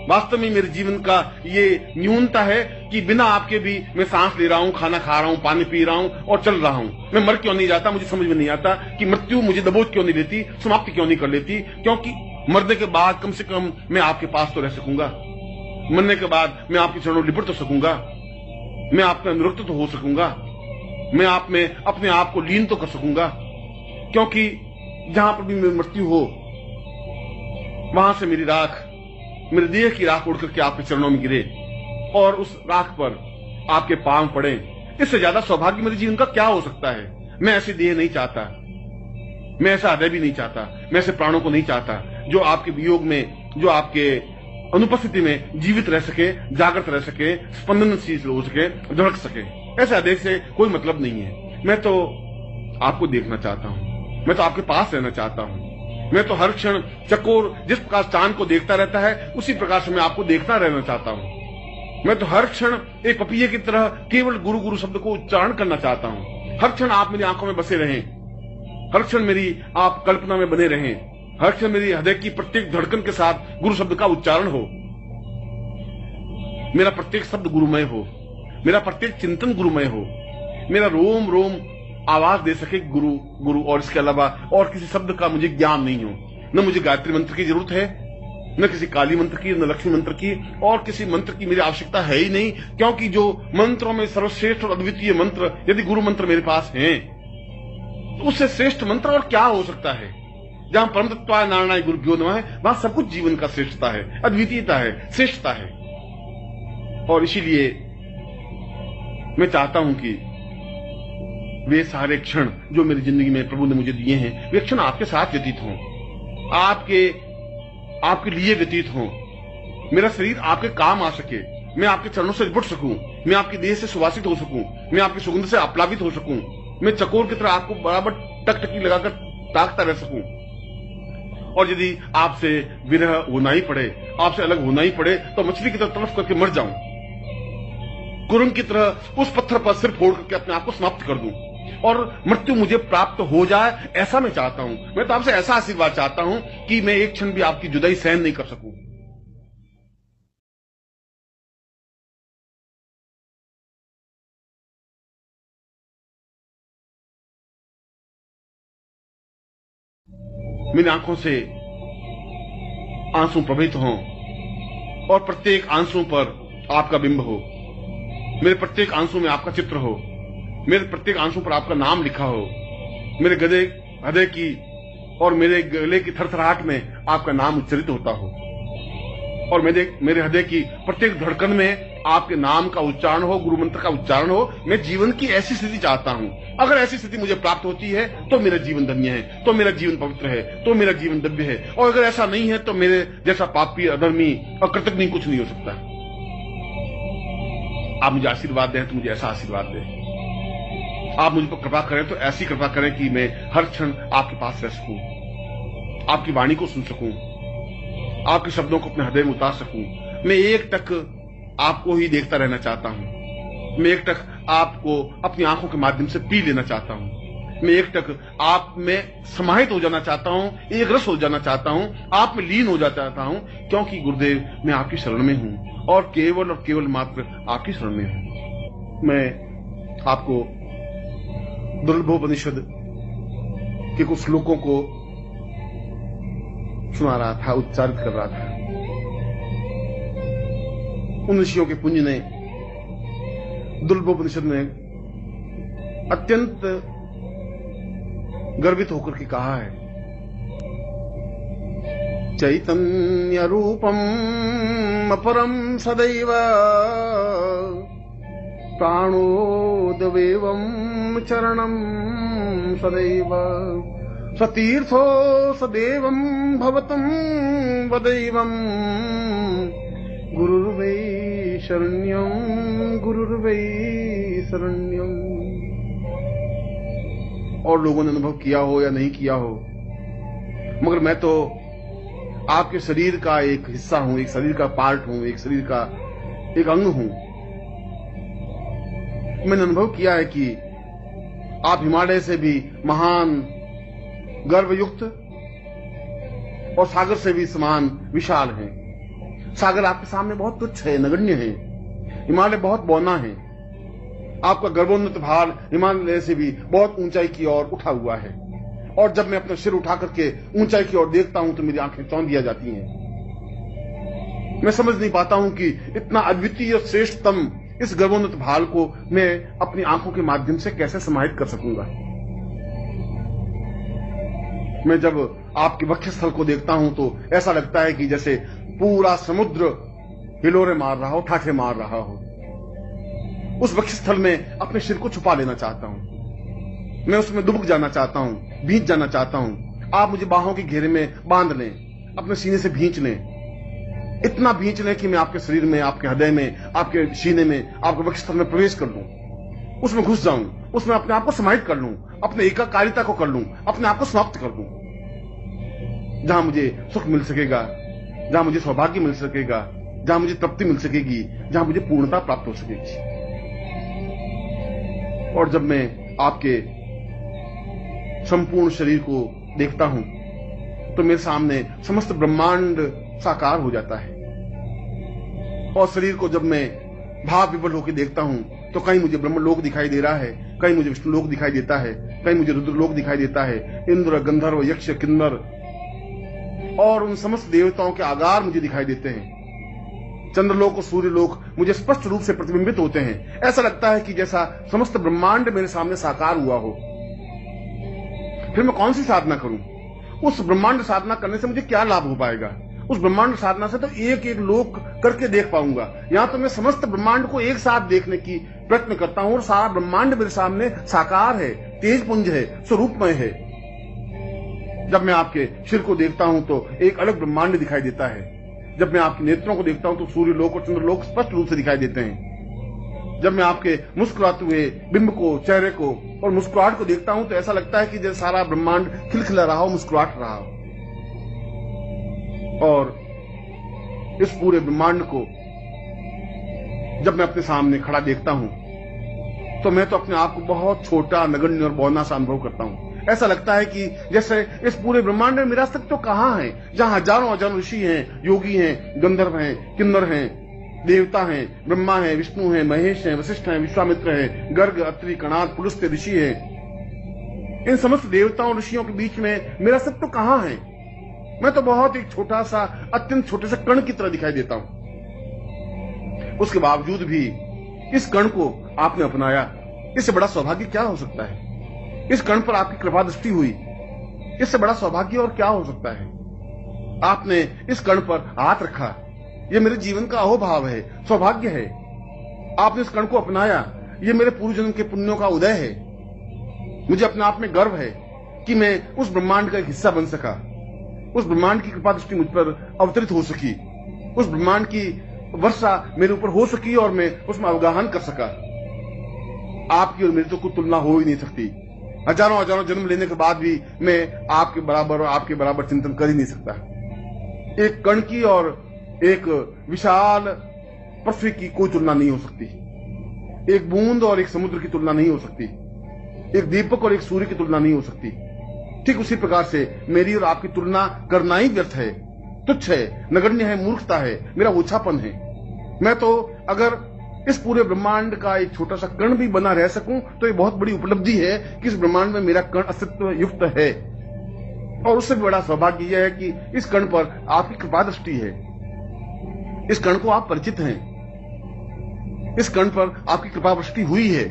वास्तव में मेरे जीवन का ये न्यूनता है कि बिना आपके भी मैं सांस ले रहा हूं, खाना खा रहा हूं, पानी पी रहा हूं और चल रहा हूं। मैं मर क्यों नहीं जाता? मुझे समझ में नहीं आता कि मृत्यु मुझे दबोच क्यों नहीं लेती, समाप्ति क्यों नहीं कर लेती? क्योंकि मरने के बाद कम से कम मैं आपके पास तो रह सकूंगा, मरने के बाद मैं आपके चरणों लिपट तो सकूंगा, मैं आप में अनुरक्त तो हो सकूंगा, मैं आप में अपने आप को लीन तो कर सकूंगा। क्योंकि जहां पर भी मेरी मृत्यु हो, वहां से मेरी राख, मेरे देह की राख उड़ करके आपके चरणों में गिरे और उस राख पर आपके पांव पड़े। इससे ज्यादा सौभाग्य मेरे जीवन का क्या हो सकता है? मैं ऐसी देह नहीं चाहता, मैं ऐसा हृदय भी नहीं चाहता, मैं ऐसे प्राणों को नहीं चाहता जो आपके वियोग में, जो आपके अनुपस्थिति में जीवित रह सके, जागृत रह सके, स्पंदनशील हो सके, धड़क सके। ऐसे हृदय से कोई मतलब नहीं है। मैं तो आपको देखना चाहता हूं, मैं तो आपके पास रहना चाहता हूं। मैं तो हर क्षण चकोर जिस प्रकार चांद को देखता रहता है, उसी प्रकार से मैं आपको देखता रहना चाहता हूं। मैं तो हर क्षण एक पपीहे की तरह केवल गुरु गुरु शब्द को उच्चारण करना चाहता हूं। हर क्षण आप मेरी आंखों में बसे रहें, हर क्षण मेरी आप कल्पना में बने रहें, हर क्षण मेरी हृदय की प्रत्येक धड़कन के साथ गुरु शब्द का उच्चारण हो, मेरा प्रत्येक शब्द गुरुमय हो, मेरा प्रत्येक चिंतन गुरुमय हो, मेरा रोम रोम आवाज दे सके गुरु गुरु, और इसके अलावा और किसी शब्द का मुझे ज्ञान नहीं हो। न मुझे गायत्री मंत्र की जरूरत है, न किसी काली मंत्र की, न लक्ष्मी मंत्र की, और किसी मंत्र की मेरी आवश्यकता है ही नहीं। क्योंकि जो मंत्रों में सर्वश्रेष्ठ और अद्वितीय मंत्र यदि गुरु मंत्र मेरे पास हैं, तो उससे श्रेष्ठ मंत्र और क्या हो सकता है? जहां परम तत्वाय नारायणाय गुरुभ्यो नमः है, वहां सब कुछ जीवन का श्रेष्ठता है, अद्वितीयता है, श्रेष्ठता है। और इसीलिए मैं चाहता हूं कि वे सारे क्षण जो मेरी जिंदगी में प्रभु ने मुझे दिए हैं, वे क्षण आपके साथ व्यतीत हों, आपके लिए व्यतीत हों। मेरा शरीर आपके काम आ सके, मैं आपके चरणों से लिपट सकूं, मैं आपकी देह से सुवासित हो सकूं, मैं आपकी सुगंध से आप्लावित हो सकूं, मैं चकोर की तरह आपको बराबर टकटकी लगाकर ताकता रह सकूं। और यदि आपसे विरह होना ही पड़े, आपसे अलग होना ही पड़े, तो मछली की तरह तड़फ करके मर जाऊं, कुरंग की तरह उस पत्थर पर सिर फोड़ करके अपने आप को समाप्त कर दूं और मृत्यु मुझे प्राप्त हो जाए, ऐसा मैं चाहता हूं। मैं तो आपसे ऐसा आशीर्वाद चाहता हूं कि मैं एक क्षण भी आपकी जुदाई सहन नहीं कर सकूं। मेरी आंखों से आंसू प्रवाहित हों और प्रत्येक आंसू पर आपका बिंब हो, मेरे प्रत्येक आंसू में आपका चित्र हो, मेरे प्रत्येक आंसू पर आपका नाम लिखा हो, मेरे हृदय की और मेरे गले की थरथराहट में आपका नाम उच्चरित होता हो, और मेरे हृदय की प्रत्येक धड़कन में आपके नाम का उच्चारण हो, गुरु मंत्र का उच्चारण हो। मैं जीवन की ऐसी स्थिति चाहता हूं। अगर ऐसी स्थिति मुझे प्राप्त होती है तो मेरा जीवन धन्य है, तो मेरा जीवन पवित्र है, तो मेरा जीवन दिव्य है। और अगर ऐसा नहीं है तो मेरे जैसा पापी, अधर्मी और कृतज्ञ कुछ नहीं हो सकता। आप मुझे आशीर्वाद दें तो मुझे ऐसा आशीर्वाद दें, आप मुझ पर कृपा करें तो ऐसी कृपा करें कि मैं हर क्षण आपके पास रह सकूं, आपकी वाणी को सुन सकूं, आपके शब्दों को अपने हृदय में उतार सकूं। मैं एक टक आपको ही देखता रहना चाहता हूं, मैं एक टक आपको अपनी आंखों के माध्यम से पी लेना चाहता हूं, मैं एक टक आप में समाहित हो जाना चाहता हूं, एक रस हो जाना चाहता हूं, आप में लीन हो जाना चाहता हूं। क्योंकि गुरुदेव मैं आपकी शरण में हूं और केवल मात्र आपकी शरण में हूं। मैं आपको दुर्लभोपनिषद के कुछ श्लोकों को सुना रहा था, उच्चारित कर रहा था। उन ऋषियों के पुंज ने दुर्लभोपनिषद में अत्यंत गर्वित होकर के कहा है, चैतन्य रूपम अपरम सदैव प्राणोदवेवं चरणं सदैव सतीर्थो सदेवं भवतं वदैवं गुरुर्वै शरण्यं गुरुर्वै शरण्यं। और लोगों ने अनुभव किया हो या नहीं किया हो, मगर मैं तो आपके शरीर का एक हिस्सा हूं, एक शरीर का पार्ट हूं, एक शरीर का एक अंग हूं। मैंने अनुभव किया है कि आप हिमालय से भी महान, गर्वयुक्त और सागर से भी समान विशाल हैं। सागर आपके सामने बहुत तुच्छ है, नगण्य है। हिमालय बहुत बौना है। आपका गर्वोन्नत भार हिमालय से भी बहुत ऊंचाई की ओर उठा हुआ है। और जब मैं अपना सिर उठा करके ऊंचाई की ओर देखता हूं तो मेरी आंखें चौंधिया जाती हैं। मैं समझ नहीं पाता हूं कि इतना अद्वितीय और श्रेष्ठतम इस गर्वोन्नत भाल को मैं अपनी आंखों के माध्यम से कैसे समाहित कर सकूंगा। मैं जब आपके वक्षस्थल को देखता हूं तो ऐसा लगता है कि जैसे पूरा समुद्र हिलोरे मार रहा हो, ठाठे मार रहा हो। उस वक्षस्थल में अपने सिर को छुपा लेना चाहता हूं। मैं उसमें डूब जाना चाहता हूं, भींच जाना चाहता हूं। आप मुझे बाहों के घेरे में बांध लें, अपने सीने से भींच लें, इतना भींच लें कि मैं आपके शरीर में, आपके हृदय में, आपके सीने में, आपके वक्षस्थल में प्रवेश कर लूं, उसमें घुस जाऊं, उसमें अपने आप को समाहित कर लूं, अपने एकाकारिता को कर लूं, अपने आप को समाप्त कर दूं। जहां मुझे सुख मिल सकेगा, जहां मुझे सौभाग्य मिल सकेगा, जहां मुझे तृप्ति मिल सकेगी, जहां मुझे पूर्णता प्राप्त हो सकेगी। और जब मैं आपके संपूर्ण शरीर को देखता हूं तो मेरे सामने समस्त ब्रह्मांड साकार हो जाता है। और शरीर को जब मैं भाव विवल होकर देखता हूं तो कहीं मुझे ब्रह्मलोक दिखाई दे रहा है, कहीं मुझे विष्णुलोक दिखाई देता है, कहीं मुझे रुद्रलोक दिखाई देता है। इंद्र, गंधर्व, यक्ष, किन्नर और उन समस्त देवताओं के आगार मुझे दिखाई देते हैं। चंद्रलोक और सूर्यलोक मुझे स्पष्ट रूप से प्रतिबिंबित होते हैं। ऐसा लगता है कि जैसा समस्त ब्रह्मांड मेरे सामने साकार हुआ हो। फिर मैं कौन सी साधना करूं? उस ब्रह्मांड साधना करने से मुझे क्या लाभ हो पाएगा? उस ब्रह्मांड साधना से तो एक एक लोक करके देख पाऊंगा। यहां तो मैं समस्त ब्रह्मांड को एक साथ देखने की प्रयत्न करता हूं और सारा ब्रह्मांड मेरे सामने साकार है, तेज पुंज है, स्वरूपमय है। जब मैं आपके सिर को देखता हूं तो एक अलग ब्रह्मांड दिखाई देता है। जब मैं आपके नेत्रों को देखता हूं तो सूर्यलोक और चंद्रलोक स्पष्ट रूप से दिखाई देते हैं। जब मैं आपके मुस्कुराते हुए बिंब को, चेहरे को और मुस्कुराहट को देखता हूं तो ऐसा लगता है कि जैसे सारा ब्रह्मांड खिलखिला रहा हो, मुस्कुराहट रहा हो। और इस पूरे ब्रह्मांड को जब मैं अपने सामने खड़ा देखता हूं तो मैं तो अपने आप को बहुत छोटा, नगण्य और बौना सा अनुभव करता हूं। ऐसा लगता है कि जैसे इस पूरे ब्रह्मांड में मेरा अस्तित्व तो कहां है, जहां हजारों हजारों ऋषि हैं, योगी हैं, गंधर्व हैं, किन्नर हैं, देवता हैं, ब्रह्मा हैं, विष्णु हैं, महेश हैं, वशिष्ठ हैं, विश्वामित्र हैं, गर्ग, अत्रि, कणाद, पुलस्त्य ऋषि हैं। इन समस्त देवताओं और ऋषियों के बीच में मेरा अस्तित्व तो कहां है? मैं तो बहुत एक छोटा सा, अत्यंत छोटे से कण की तरह दिखाई देता हूं। उसके बावजूद भी इस कण को आपने अपनाया, इससे बड़ा सौभाग्य क्या हो सकता है? इस कण पर आपकी कृपा दृष्टि हुई, इससे बड़ा सौभाग्य और क्या हो सकता है? आपने इस कण पर हाथ रखा, यह मेरे जीवन का अहोभाव है, सौभाग्य है। आपने इस कण को अपनाया, यह मेरे पूर्व जन्म के पुण्यों का उदय है। मुझे अपने आप में गर्व है कि मैं उस ब्रह्मांड का एक हिस्सा बन सका, उस ब्रह्मांड की कृपा दृष्टि मुझ पर अवतरित हो सकी, उस ब्रह्मांड की वर्षा मेरे ऊपर हो सकी और मैं उसमें अवगाहन कर सका। आपकी और मेरी तो कोई तुलना हो ही नहीं सकती। हजारों हजारों जन्म लेने के बाद भी मैं आपके बराबर और आपके बराबर चिंतन कर ही नहीं सकता। एक कण की और एक विशाल पृथ्वी की कोई तुलना नहीं हो सकती। एक बूंद और एक समुद्र की तुलना नहीं हो सकती। एक दीपक और एक सूर्य की तुलना नहीं हो सकती। ठीक उसी प्रकार से मेरी और आपकी तुलना करना ही व्यर्थ है, तुच्छ है, नगण्य है, मूर्खता है, मेरा ओछापन है। मैं तो अगर इस पूरे ब्रह्मांड का एक छोटा सा कण भी बना रह सकूं तो ये बहुत बड़ी उपलब्धि है कि इस ब्रह्मांड में मेरा कण अस्तित्व युक्त है। और उससे भी बड़ा सौभाग्य यह है कि इस कण पर आपकी कृपा दृष्टि है, इस कण को आप परिचित हैं, इस कण पर आपकी कृपा दृष्टि हुई है,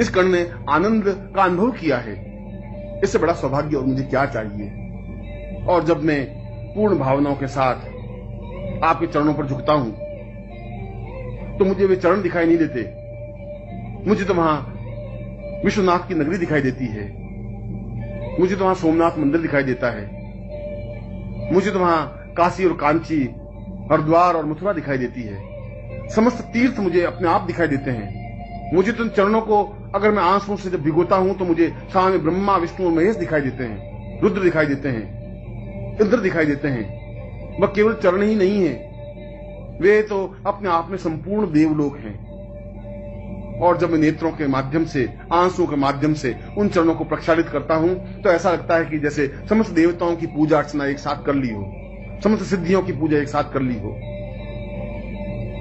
इस कण ने आनंद का अनुभव किया है। इससे बड़ा सौभाग्य और मुझे क्या चाहिए। और जब मैं पूर्ण भावनाओं के साथ आपके चरणों पर झुकता हूं तो मुझे वे चरण दिखाई नहीं देते, मुझे तो वहां विश्वनाथ की नगरी दिखाई देती है, मुझे तो वहां सोमनाथ मंदिर दिखाई देता है, मुझे तो वहां काशी और कांची, हरिद्वार और मथुरा दिखाई देती है। समस्त तीर्थ मुझे अपने आप दिखाई देते हैं। मुझे तो इन चरणों को अगर मैं आंसुओं से जब भिगोता हूं तो मुझे सामने ब्रह्मा, विष्णु और महेश दिखाई देते हैं, रुद्र दिखाई देते हैं, इंद्र दिखाई देते हैं। वह केवल चरण ही नहीं है, वे तो अपने आप में संपूर्ण देवलोक हैं। और जब मैं नेत्रों के माध्यम से, आंसुओं के माध्यम से उन चरणों को प्रक्षालित करता हूं तो ऐसा लगता है कि जैसे समस्त देवताओं की पूजा अर्चना एक साथ कर ली हो, समस्त सिद्धियों की पूजा एक साथ कर ली हो।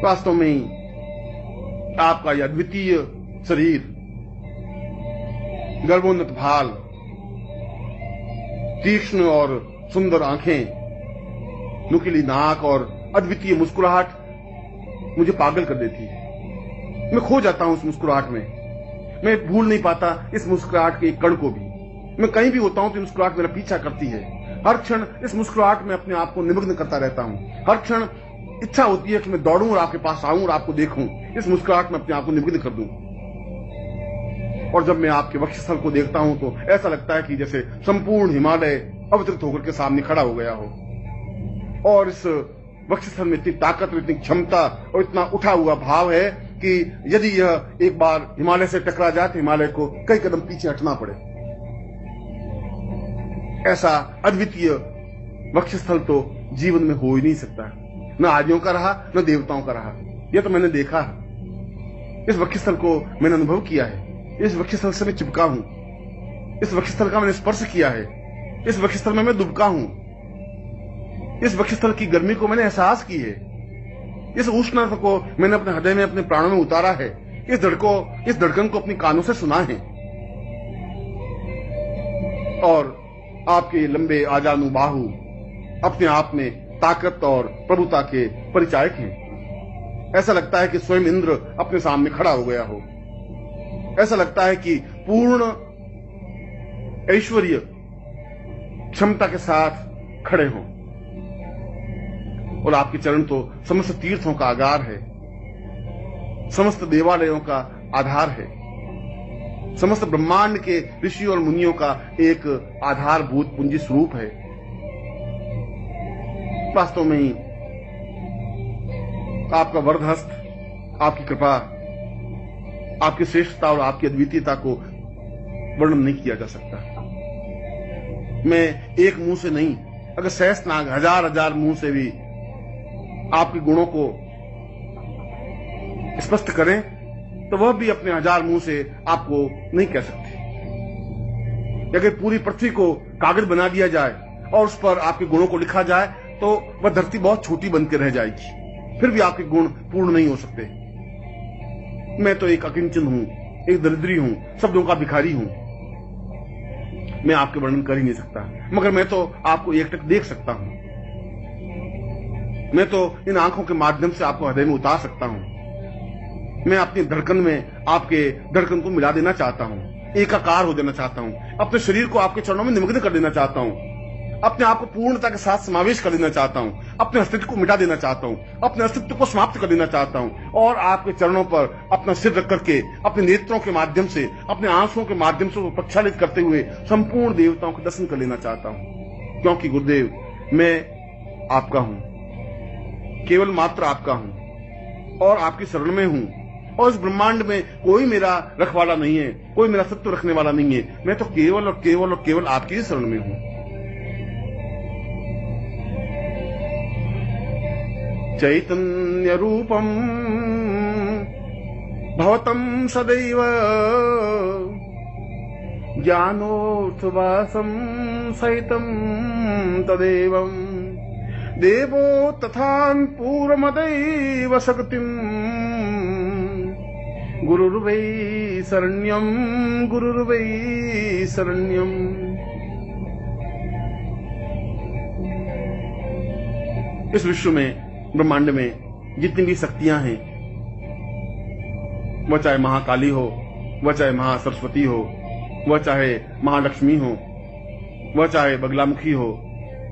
वास्तव में आपका यह अद्वितीय शरीर, गर्भोन्नत भाल, तीक्ष्ण और सुंदर आंखें, नुकीली नाक और अद्वितीय मुस्कुराहट मुझे पागल कर देती है। मैं खो जाता हूं उस मुस्कुराहट में, मैं भूल नहीं पाता इस मुस्कुराहट के एक कण को भी। मैं कहीं भी होता हूं तो मुस्कुराहट मेरा पीछा करती है। हर क्षण इस मुस्कुराहट में अपने आप को निमग्न करता रहता हूं। हर क्षण इच्छा होती है कि मैं दौड़ूं और आपके पास आऊं और आपको देखूं, इस मुस्कुराहट में अपने आप को निमग्न कर दूं। और जब मैं आपके वक्षस्थल को देखता हूं तो ऐसा लगता है कि जैसे संपूर्ण हिमालय अवतरित होकर के सामने खड़ा हो गया हो। और इस वक्षस्थल में इतनी ताकत, इतनी क्षमता और इतना उठा हुआ भाव है कि यदि यह एक बार हिमालय से टकरा जाए तो हिमालय को कई कदम पीछे हटना पड़े। ऐसा अद्वितीय वक्षस्थल तो जीवन में हो ही नहीं सकता, न आर्यों का रहा न देवताओं का रहा। यह तो मैंने देखा है, इस वक्षस्थल को मैंने अनुभव किया है, इस वक्षस्थल से मैं चिपका हूं, इस वक्षस्थल का मैंने स्पर्श किया है, इस वक्षस्थल में मैं दुबका हूं, इस वक्षस्थल की गर्मी को मैंने एहसास की है, इस उष्णता को मैंने अपने हृदय में, अपने प्राणों में उतारा है, इस धड़कन को अपनी कानों से सुना है। और आपके लंबे आजानु बाहु अपने आप में ताकत और प्रभुता के परिचायक हैं। ऐसा लगता है कि स्वयं इंद्र अपने सामने खड़ा हो गया हो। ऐसा लगता है कि पूर्ण ऐश्वर्य क्षमता के साथ खड़े हों। और आपके चरण तो समस्त तीर्थों का आगार है, समस्त देवालयों का आधार है, समस्त ब्रह्मांड के ऋषि और मुनियों का एक आधारभूत पूंजी स्वरूप है। वास्तव में ही आपका वरदहस्त, आपकी कृपा, आपकी श्रेष्ठता और आपकी अद्वितीयता को वर्णन नहीं किया जा सकता। मैं एक मुंह से नहीं, अगर सहस्त्रनाग हजार मुंह से भी आपके गुणों को स्पष्ट करें तो वह भी अपने हजार मुंह से आपको नहीं कह सकते। अगर पूरी पृथ्वी को कागज बना दिया जाए और उस पर आपके गुणों को लिखा जाए तो वह धरती बहुत छोटी बनकर रह जाएगी, फिर भी आपके गुण पूर्ण नहीं हो सकते। मैं तो एक अकिंचन हूं, एक दरिद्री हूं, शब्दों का भिखारी हूं। मैं आपके वर्णन कर ही नहीं सकता, मगर मैं तो आपको एकटक देख सकता हूं। मैं तो इन आंखों के माध्यम से आपको हृदय में उतार सकता हूं। मैं अपनी धड़कन में आपके धड़कन को मिला देना चाहता हूं, एकाकार हो जाना चाहता हूं, अपने शरीर को आपके चरणों में निमग्न कर देना चाहता हूं, अपने आप को पूर्णता के साथ समावेश कर देना चाहता हूं, अपने अस्तित्व को मिटा देना चाहता हूं, अपने अस्तित्व को समाप्त कर देना चाहता हूं और आपके चरणों पर अपना सिर रख करके अपने नेत्रों के माध्यम से, अपने आंसुओं के माध्यम से प्रक्षालित करते हुए संपूर्ण देवताओं के दर्शन कर लेना चाहता हूं। क्योंकि गुरुदेव, मैं आपका हूं, केवल मात्र आपका हूं और आपकी शरण में हूं। और इस ब्रह्मांड में कोई मेरा रखवाला नहीं है, कोई मेरा सत्व रखने वाला नहीं है। मैं तो केवल और केवल और केवल आपकी ही शरण में हूं। चैतन्य रूपम भवतं सदैव ज्ञानोत्सवासं सहितं तदेवं देवो तथान पूर्वमदैव शक्तिम् गुरुर्वै शरण्यम् गुरुर्वै शरण्यम्। इस विश्व में, ब्रह्मांड में जितनी भी शक्तियां हैं, वह चाहे महाकाली हो, वह चाहे महासरस्वती हो, वह चाहे महालक्ष्मी हो, वह चाहे बगलामुखी हो,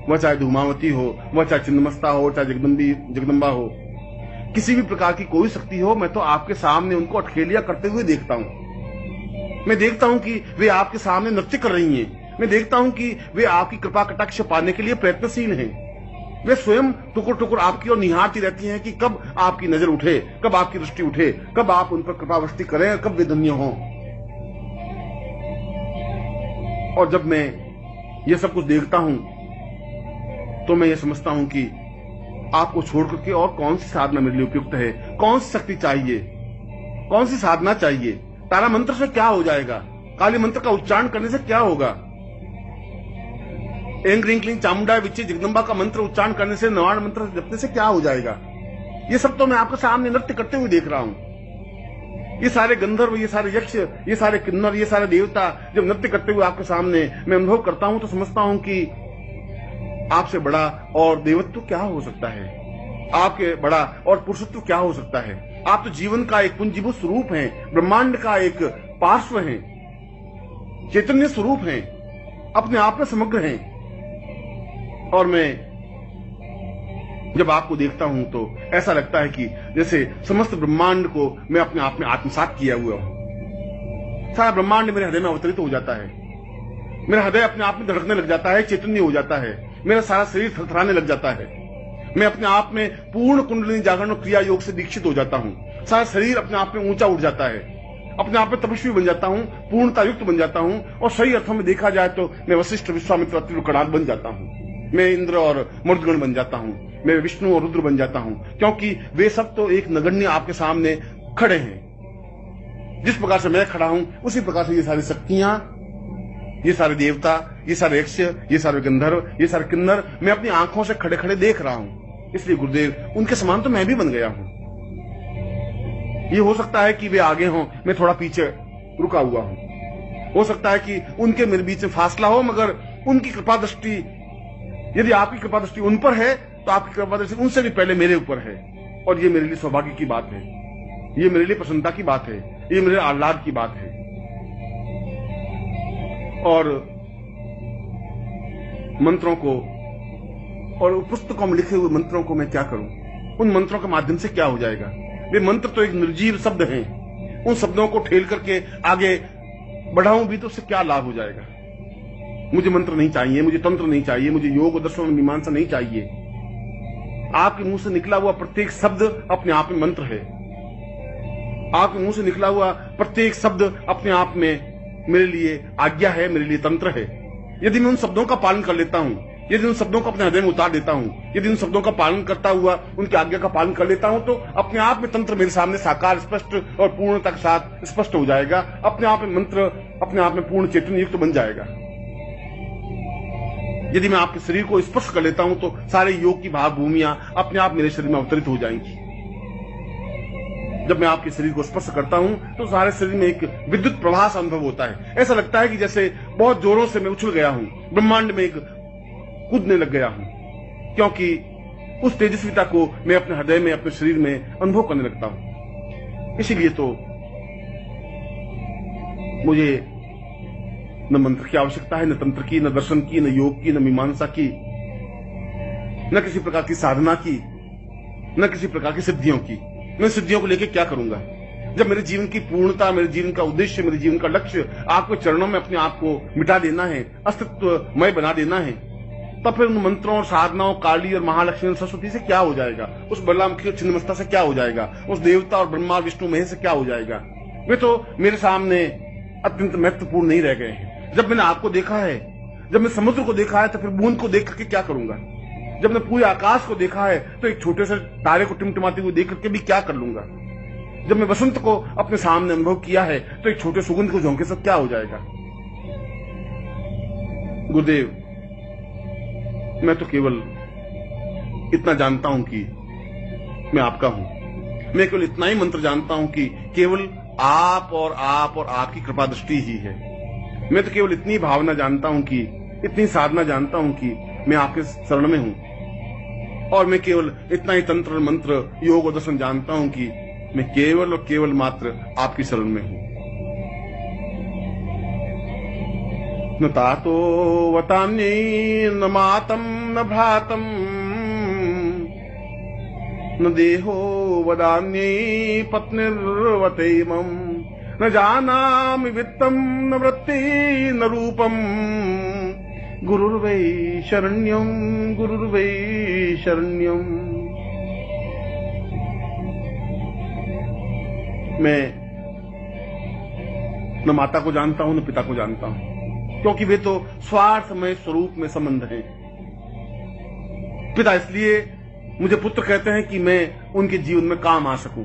वह चाहे धूमावती हो, वह चाहे छिन्नमस्ता हो, चाहे जगदम्बा हो, किसी भी प्रकार की कोई शक्ति हो, मैं तो आपके सामने उनको अठखेलियां करते हुए देखता हूं। मैं देखता हूं कि वे आपके सामने नृत्य कर रही हैं। मैं देखता हूं कि वे आपकी कृपा कटाक्ष पाने के लिए प्रयत्नशील हैं। वे स्वयं टुकुर टुकुर आपकी ओर निहारती रहती हैं कि कब आपकी नजर उठे, कब आपकी दृष्टि उठे, कब आप उन पर कृपावृष्टि करें, कब वे धन्य हों। और जब मैं ये सब कुछ देखता हूं तो मैं ये समझता हूं कि आपको छोड़ करके और कौन सी साधना मेरे लिए उपयुक्त है, कौन सी शक्ति चाहिए, कौन सी साधना चाहिए। तारा मंत्र से क्या हो जाएगा, काली मंत्र का उच्चारण करने से क्या होगा, एंग क्लीं क्लीं चामुंडा विच्चे जगदम्बा का मंत्र उच्चारण करने से, नवाण मंत्र जपने से क्या हो जाएगा। ये सब तो मैं आपके सामने नृत्य करते हुए देख रहा हूं। ये सारे गंधर्व, ये सारे यक्ष, ये सारे किन्नर, ये सारे देवता जब नृत्य करते हुए आपके सामने मैं अनुभव करता हूं तो समझता हूं कि आपसे बड़ा और देवत्व क्या हो सकता है, आपके बड़ा और पुरुषत्व क्या हो सकता है। आप तो जीवन का एक पुंजीभूत स्वरूप हैं, ब्रह्मांड का एक पार्श्व हैं, चैतन्य स्वरूप हैं, अपने आप में समग्र हैं। और मैं जब आपको देखता हूं तो ऐसा लगता है कि जैसे समस्त ब्रह्मांड को मैं अपने आप में आत्मसात किया हुआ हूं। सारा ब्रह्मांड मेरे हृदय में अवतरित हो जाता है, मेरा हृदय अपने आप में धड़कने लग जाता है, चैतन्य हो जाता है, मेरा सारा शरीर थरथराने लग जाता है। मैं अपने आप में पूर्ण कुंडलिनी जागरण और क्रिया योग से दीक्षित हो जाता हूं। सारा शरीर अपने आप में ऊंचा उठ जाता है, अपने आप में तपस्वी बन जाता हूं, पूर्णता युक्त बन जाता हूं। और सही अर्थों में देखा जाए तो मैं वशिष्ठ, विश्वामित्र, अत्रि, कणाद बन जाता हूं। मैं इंद्र और मरुद्गण बन जाता हूं, मैं विष्णु और रुद्र बन जाता हूं, क्योंकि वे सब तो एक नगण्य आपके सामने खड़े हैं। जिस प्रकार से मैं खड़ा हूं उसी प्रकार से ये सारी शक्तियां, ये सारे देवता, ये सारे यक्ष, ये सारे गंधर्व, ये सारे किन्नर मैं अपनी आंखों से खड़े खड़े देख रहा हूं। इसलिए गुरुदेव, उनके समान तो मैं भी बन गया हूं। ये हो सकता है कि वे आगे हों, मैं थोड़ा पीछे रुका हुआ हूं। हो सकता है कि उनके मेरे बीच में फासला हो, मगर उनकी कृपा दृष्टि, यदि आपकी कृपा दृष्टि उन पर है तो आपकी कृपा दृष्टि उनसे भी पहले मेरे ऊपर है। और ये मेरे लिए सौभाग्य की बात है, ये मेरे लिए प्रसन्नता की बात है, ये मेरे आह्लाद की बात है। और मंत्रों को और पुस्तकों में लिखे हुए मंत्रों को मैं क्या करूं, उन मंत्रों के माध्यम से क्या हो जाएगा। वे मंत्र तो एक निर्जीव शब्द हैं, उन शब्दों को ठेल करके आगे बढ़ाऊं भी तो उससे क्या लाभ हो जाएगा। मुझे मंत्र नहीं चाहिए, मुझे तंत्र नहीं चाहिए, मुझे योग और दर्शन मीमांसा नहीं चाहिए। आपके मुंह से निकला हुआ प्रत्येक शब्द अपने आप में मंत्र है। आपके मुंह से निकला हुआ प्रत्येक शब्द अपने आप में मेरे लिए आज्ञा है, मेरे लिए तंत्र है। यदि मैं उन शब्दों का पालन कर लेता हूं, यदि उन शब्दों को अपने हृदय में उतार देता हूं, यदि उन शब्दों का पालन करता हुआ उनकी आज्ञा का पालन कर लेता हूं, तो अपने आप में तंत्र मेरे सामने साकार, स्पष्ट और पूर्णता के साथ स्पष्ट हो जाएगा। अपने आप में मंत्र अपने आप में पूर्ण चैतन्य युक्त बन जाएगा। यदि मैं आपके शरीर को स्पर्श कर लेता हूं तो सारे योग की भाव भूमियां अपने आप मेरे शरीर में अवतरित हो जाएंगी। जब मैं आपके शरीर को स्पर्श करता हूं तो सारे शरीर में एक विद्युत प्रवाह सा अनुभव होता है। ऐसा लगता है कि जैसे बहुत जोरों से मैं उछल गया हूं, ब्रह्मांड में एक कूदने लग गया हूं, क्योंकि उस तेजस्विता को मैं अपने हृदय में, अपने शरीर में अनुभव करने लगता हूं। इसीलिए तो मुझे न मंत्र की आवश्यकता है, न तंत्र की, न दर्शन की, न योग की, न मीमांसा की, न किसी प्रकार की साधना की, न किसी प्रकार की सिद्धियों की। मैं सिद्धियों को लेकर क्या करूंगा जब मेरे जीवन की पूर्णता, मेरे जीवन का उद्देश्य, मेरे जीवन का लक्ष्य आपके चरणों में अपने आप को मिटा देना है, अस्तित्वमय बना देना है। तब फिर उन मंत्रों और साधनाओं, काली और महालक्ष्मी और सरस्वती से क्या हो जाएगा, उस बलरामुखी और छिन्नमस्ता से क्या हो जाएगा, उस देवता और ब्रह्मा विष्णु महेश से क्या हो जाएगा। वे तो मेरे सामने अत्यंत महत्वपूर्ण नहीं रह गए हैं। जब मैंने आपको देखा है, जब मैं समुद्र को देखा है, तो फिर बूंद को देख करके क्या करूंगा। जब मैं पूरे आकाश को देखा है तो एक छोटे से तारे को टिमटिमाते हुए देख करके भी क्या कर लूंगा। जब मैं वसंत को अपने सामने अनुभव किया है तो एक छोटे सुगंध को झोंके से क्या हो जाएगा। गुरुदेव, मैं तो केवल इतना जानता हूं कि मैं आपका हूं। मैं केवल इतना ही मंत्र जानता हूं कि केवल आप और आपकी कृपा दृष्टि ही है। मैं तो केवल इतनी भावना जानता हूं कि, इतनी साधना जानता हूं कि मैं आपके शरण में हूं। और मैं केवल इतना ही तंत्र मंत्र योग और दर्शन जानता हूं कि मैं केवल और केवल मात्र आपकी शरण में हूं। न तातो वतान्ये न मातम न भ्रातम न देहो वदान्ये पत्निर्वतेमं न जानामि वित्तं न वृत्ति न रूपम गुरुर्वै शरण्यं गुरुर्वै शरण्यं। मैं न माता को जानता हूं न पिता को जानता हूं, क्योंकि वे तो स्वार्थमय स्वरूप में संबंध हैं। पिता इसलिए मुझे पुत्र कहते हैं कि मैं उनके जीवन में काम आ सकूं।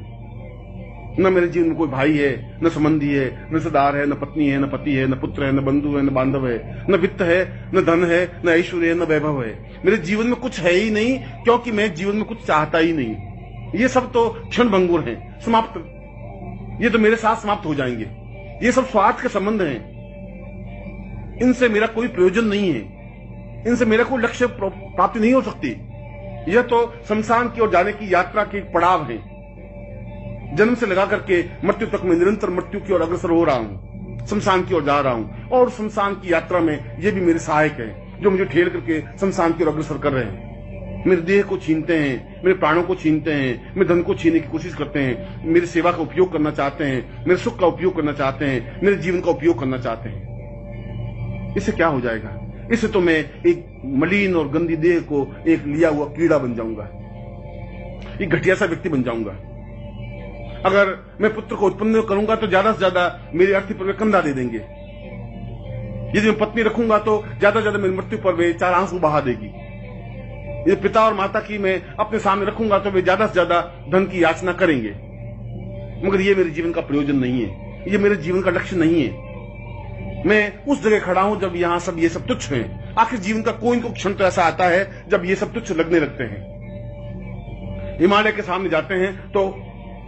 न मेरे जीवन में कोई भाई है, न संबंधी है, न रिश्तेदार है, न पत्नी है, न पति है, न पुत्र है, न बंधु है, न बांधव है, न वित्त है, न धन है, न ऐश्वर्य है, न वैभव है। मेरे जीवन में कुछ है ही नहीं, क्योंकि मैं जीवन में कुछ चाहता ही नहीं। ये सब तो क्षणभंगुर हैं, समाप्त। ये तो मेरे साथ समाप्त हो जाएंगे। ये सब स्वार्थ के संबंध हैं। इनसे मेरा कोई प्रयोजन नहीं है, इनसे मेरा कोई लक्ष्य प्राप्ति नहीं हो सकती। यह तो शमशान की ओर जाने की यात्रा के एक पड़ाव है। जन्म से लगा करके मृत्यु तक मैं निरंतर मृत्यु की ओर अग्रसर हो रहा हूं, शमशान की ओर जा रहा हूं। और शमशान की यात्रा में ये भी मेरे सहायक है, जो मुझे ठेल करके शमशान की ओर अग्रसर कर रहे हैं। मेरे देह को छीनते हैं, मेरे प्राणों को छीनते हैं, मेरे धन को छीनने की कोशिश करते हैं, मेरी सेवा का उपयोग करना चाहते हैं, मेरे सुख का उपयोग करना चाहते हैं, मेरे जीवन का उपयोग करना चाहते हैं। इससे क्या हो जाएगा? इससे तो मैं एक मलिन और गंदी देह को एक लिया हुआ कीड़ा बन जाऊंगा, एक घटिया सा व्यक्ति बन जाऊंगा। अगर मैं पुत्र को उत्पन्न करूंगा तो ज्यादा से ज्यादा मेरी अर्थी पर वे कंधा दे देंगे। यदि मैं पत्नी रखूंगा तो ज्यादा से ज्यादा मेरी मृत्यु पर वे 4 आंसू बहा देगी। यदि पिता और माता की मैं अपने सामने रखूंगा तो वे ज्यादा से ज्यादा धन की याचना करेंगे। मगर ये मेरे जीवन का प्रयोजन नहीं है, ये मेरे जीवन का लक्ष्य नहीं है। मैं उस जगह खड़ा हूं जब यहां सब ये सब तुच्छ हैं। आखिर जीवन का कोई न क्षण तो ऐसा आता है जब ये सब तुच्छ लगने लगते हैं। हिमालय के सामने जाते हैं तो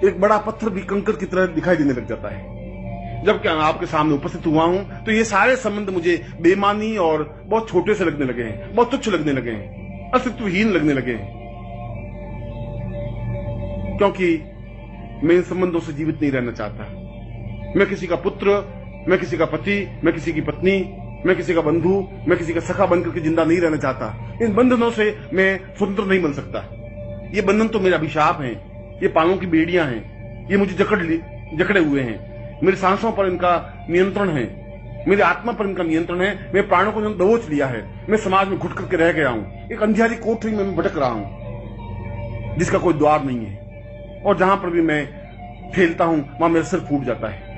एक बड़ा पत्थर भी कंकर की तरह दिखाई देने लग जाता है। जब क्या आपके सामने उपस्थित हुआ हूं तो ये सारे संबंध मुझे बेमानी और बहुत छोटे से लगने लगे हैं, बहुत तुच्छ लगने लगे हैं, अस्तित्वहीन लगने लगे हैं। क्योंकि मैं इन संबंधों से जीवित नहीं रहना चाहता। मैं किसी का पुत्र, मैं किसी का पति, मैं किसी की पत्नी, मैं किसी का बंधु, मैं किसी का सखा बनकर के जिंदा नहीं रहना चाहता। इन बंधनों से मैं स्वतंत्र नहीं बन सकता। ये बंधन तो मेरा अभिशाप है, ये पांवों की बेड़ियां हैं, ये मुझे जकड़े हुए हैं। मेरी सांसों पर इनका नियंत्रण है, मेरी आत्मा पर इनका नियंत्रण है। मैं प्राणों को दबोच लिया है। मैं समाज में घुट करके रह गया हूं, एक अंधियारी कोठरी में भटक रहा हूं जिसका कोई द्वार नहीं है। और जहां पर भी मैं खेलता हूं वहां मेरा सिर फूट जाता है।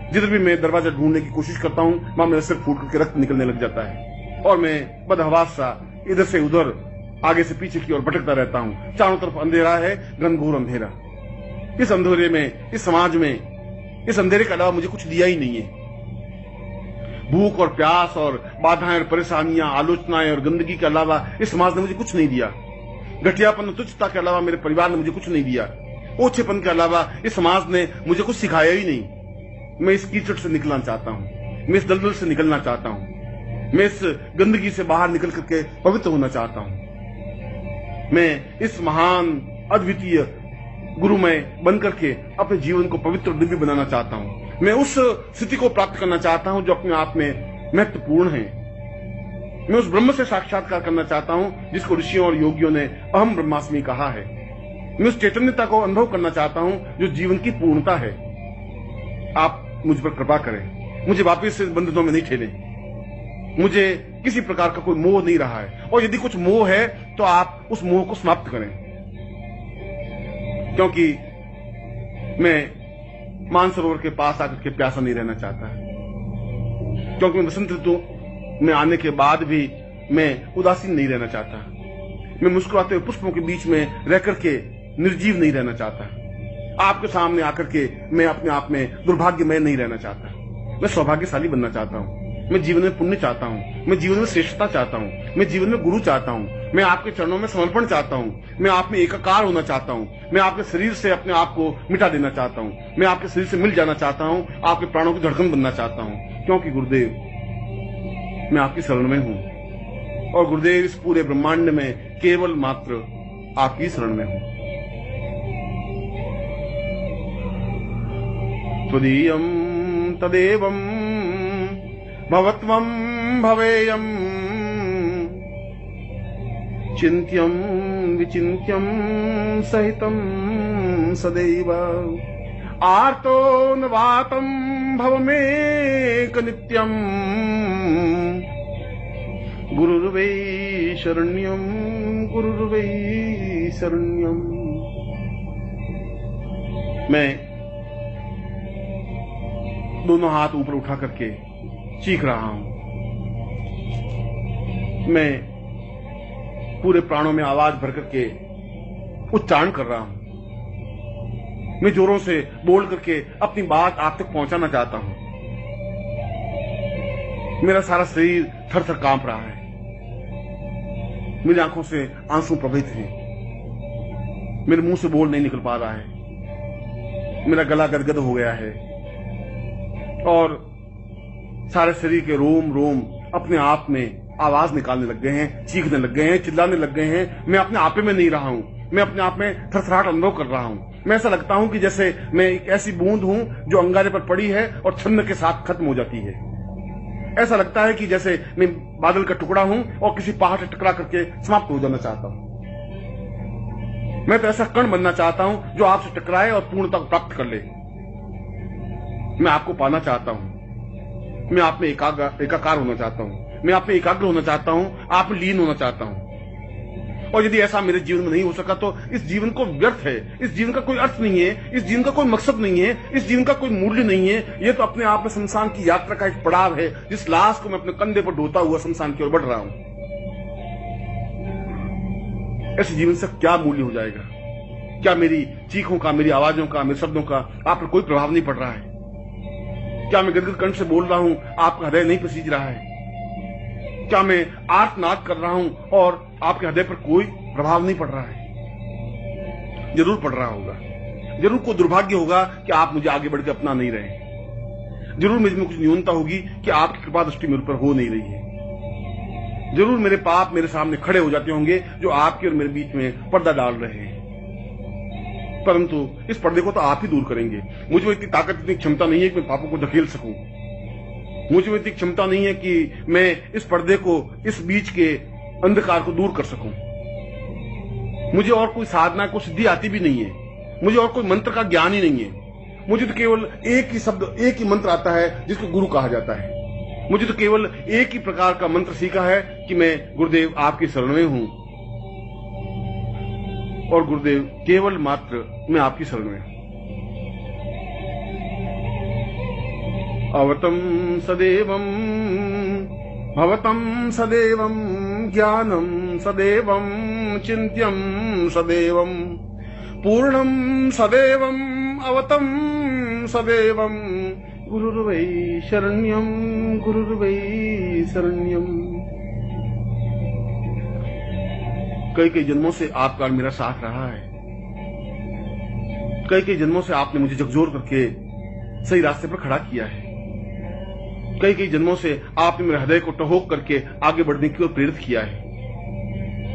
जिधर भी मैं दरवाजा ढूंढने की कोशिश करता हूं वहां मेरा सिर फूट करके रक्त निकलने लग जाता है। और मैं बदहवास सा इधर से उधर, आगे से पीछे की ओर भटकता रहता हूं। चारों तरफ अंधेरा है, घनघोर अंधेरा। इस अंधेरे में, इस समाज में, इस अंधेरे के अलावा मुझे कुछ दिया ही नहीं है। भूख और प्यास और बाधाएं और परेशानियां, आलोचनाएं और गंदगी के अलावा इस समाज ने मुझे कुछ नहीं दिया। घटियापन और तुच्छता के अलावा मेरे परिवार ने मुझे कुछ नहीं दिया। ओछेपन के अलावा इस समाज ने मुझे कुछ सिखाया ही नहीं। मैं इस कीचड़ से निकलना चाहता हूं, मैं इस दलदल से निकलना चाहता हूं, मैं इस गंदगी से बाहर निकल करके पवित्र होना चाहता हूं। मैं इस महान अद्वितीय गुरुमय बनकर के अपने जीवन को पवित्र और दिव्य बनाना चाहता हूं। मैं उस स्थिति को प्राप्त करना चाहता हूं जो अपने आप में महत्वपूर्ण है। मैं उस ब्रह्म से साक्षात्कार करना चाहता हूं जिसको ऋषियों और योगियों ने अहम ब्रह्मास्मि कहा है। मैं उस चैतन्यता को अनुभव करना चाहता हूं जो जीवन की पूर्णता है। आप मुझ पर कृपा करें, मुझे वापस इस बंधनों में नहीं ठेलें। मुझे किसी प्रकार का कोई मोह नहीं रहा है, और यदि कुछ मोह है तो आप उस मोह को समाप्त करें। क्योंकि मैं मानसरोवर के पास आकर के प्यासा नहीं रहना चाहता, क्योंकि मैं बसंत ऋतु में आने के बाद भी मैं उदासीन नहीं रहना चाहता। मैं मुस्कुराते हुए पुष्पों के बीच में रह करके निर्जीव नहीं रहना चाहता। आपके सामने आकर के मैं अपने आप में दुर्भाग्यमय नहीं रहना चाहता। मैं सौभाग्यशाली बनना चाहता हूं। मैं जीवन में पुण्य चाहता हूँ, मैं जीवन में श्रेष्ठता चाहता हूँ, मैं जीवन में गुरु चाहता हूँ, मैं आपके चरणों में समर्पण चाहता हूँ, मैं आप में एकाकार होना चाहता हूँ, मैं आपके शरीर से अपने आप को मिटा देना चाहता हूँ, मैं आपके शरीर से मिल जाना चाहता हूँ, आपके प्राणों की धड़कन बनना चाहता हूँ, क्योंकि गुरुदेव मैं आपकी शरण में हूँ और गुरुदेव इस पूरे ब्रह्मांड में केवल मात्र आपकी शरण में हूँ। त्वदीयं तदेवं भवत्वं भवेयं चिन्त्यं विचिन्त्यं सहितं सदैव आर्तो न वातं भवमेक नित्यं गुरुर्वै शरण्यं गुरुर्वै शरण्यं। मैं दोनों हाथ ऊपर उठा करके चीख रहा हूं। मैं पूरे प्राणों में आवाज भर करके उच्चारण कर रहा हूं। मैं जोरों से बोल करके अपनी बात आप तक पहुंचाना चाहता हूं। मेरा सारा शरीर थर थर कांप रहा है। मेरी आंखों से आंसू प्रवहित हैं। मेरे मुंह से बोल नहीं निकल पा रहा है। मेरा गला गदगद हो गया है और सारे शरीर के रोम रोम अपने आप में आवाज निकालने लग गए हैं, चीखने लग गए हैं, चिल्लाने लग गए हैं। मैं अपने आपे में नहीं रहा हूं। मैं अपने आप में थरथराहट अनुभव कर रहा हूं। मैं ऐसा लगता हूं कि जैसे मैं एक ऐसी बूंद हूं जो अंगारे पर पड़ी है और छन्न के साथ खत्म हो जाती है। ऐसा लगता है कि जैसे मैं बादल का टुकड़ा हूं और किसी पहाड़ से टकरा करके समाप्त हो जाना चाहता हूं। मैं तो ऐसा कण बनना चाहता हूं जो आपसे टकराए और पूर्णता को प्राप्त कर ले। मैं आपको पाना चाहता हूं। मैं आप में एकाकार होना चाहता हूं। मैं आप में एकाग्र होना चाहता हूं, आप में लीन होना चाहता हूं। और यदि ऐसा मेरे जीवन में नहीं हो सका तो इस जीवन को व्यर्थ है। इस जीवन का कोई अर्थ नहीं है। इस जीवन का कोई मकसद नहीं है। इस जीवन का कोई मूल्य नहीं है। यह तो अपने आप में शमशान की यात्रा का एक पड़ाव है, जिस लाश को मैं अपने कंधे पर ढोता हुआ शमशान की ओर बढ़ रहा हूं। ऐसे जीवन से क्या मूल्य हो जाएगा? क्या मेरी चीखों का, मेरी आवाजों का, मेरे शब्दों का आप पर कोई प्रभाव नहीं पड़ रहा है? क्या मैं गदगद कंठ से बोल रहा हूं, आपका हृदय नहीं पसीज रहा है? क्या मैं आर्तनाद कर रहा हूं और आपके हृदय पर कोई प्रभाव नहीं पड़ रहा है? जरूर पड़ रहा होगा। जरूर कोई दुर्भाग्य होगा कि आप मुझे आगे बढ़कर अपना नहीं रहे। जरूर मुझ में कुछ न्यूनता होगी कि आपकी कृपा दृष्टि मेरे ऊपर हो नहीं रही है। जरूर मेरे पाप मेरे सामने खड़े हो जाते होंगे जो आपके और मेरे बीच में पर्दा डाल रहे हैं। परंतु इस पर्दे को तो आप ही दूर करेंगे। मुझे इतनी ताकत, इतनी क्षमता नहीं है कि मैं पापों को धकेल सकूं। मुझे इतनी क्षमता नहीं है कि मैं इस पर्दे को, इस बीच के अंधकार को दूर कर सकूं। मुझे और कोई साधना, कोई सिद्धि आती भी नहीं है। मुझे और कोई मंत्र का ज्ञान ही नहीं है। मुझे तो केवल एक ही शब्द, एक ही मंत्र आता है जिसको गुरु कहा जाता है। मुझे तो केवल एक ही प्रकार का मंत्र सीखा है कि मैं गुरुदेव आपकी शरण में हूं और गुरुदेव केवल मात्र मैं आपकी शरण में हूं। अवतम सदैवं भवतं सदैवं ज्ञानं सदैवं चिन्त्यं सदैवं पूर्णं सदैवं अवतं सदैवं गुरुर्वै शरण्यं गुरुर्वै शरण्यं। कई कई जन्मों से आपका मेरा साथ रहा है। कई कई जन्मों से आपने मुझे झकझोर करके सही रास्ते पर खड़ा किया है। कई कई जन्मों से आपने मेरे हृदय को टहोक करके आगे बढ़ने की ओर प्रेरित किया है।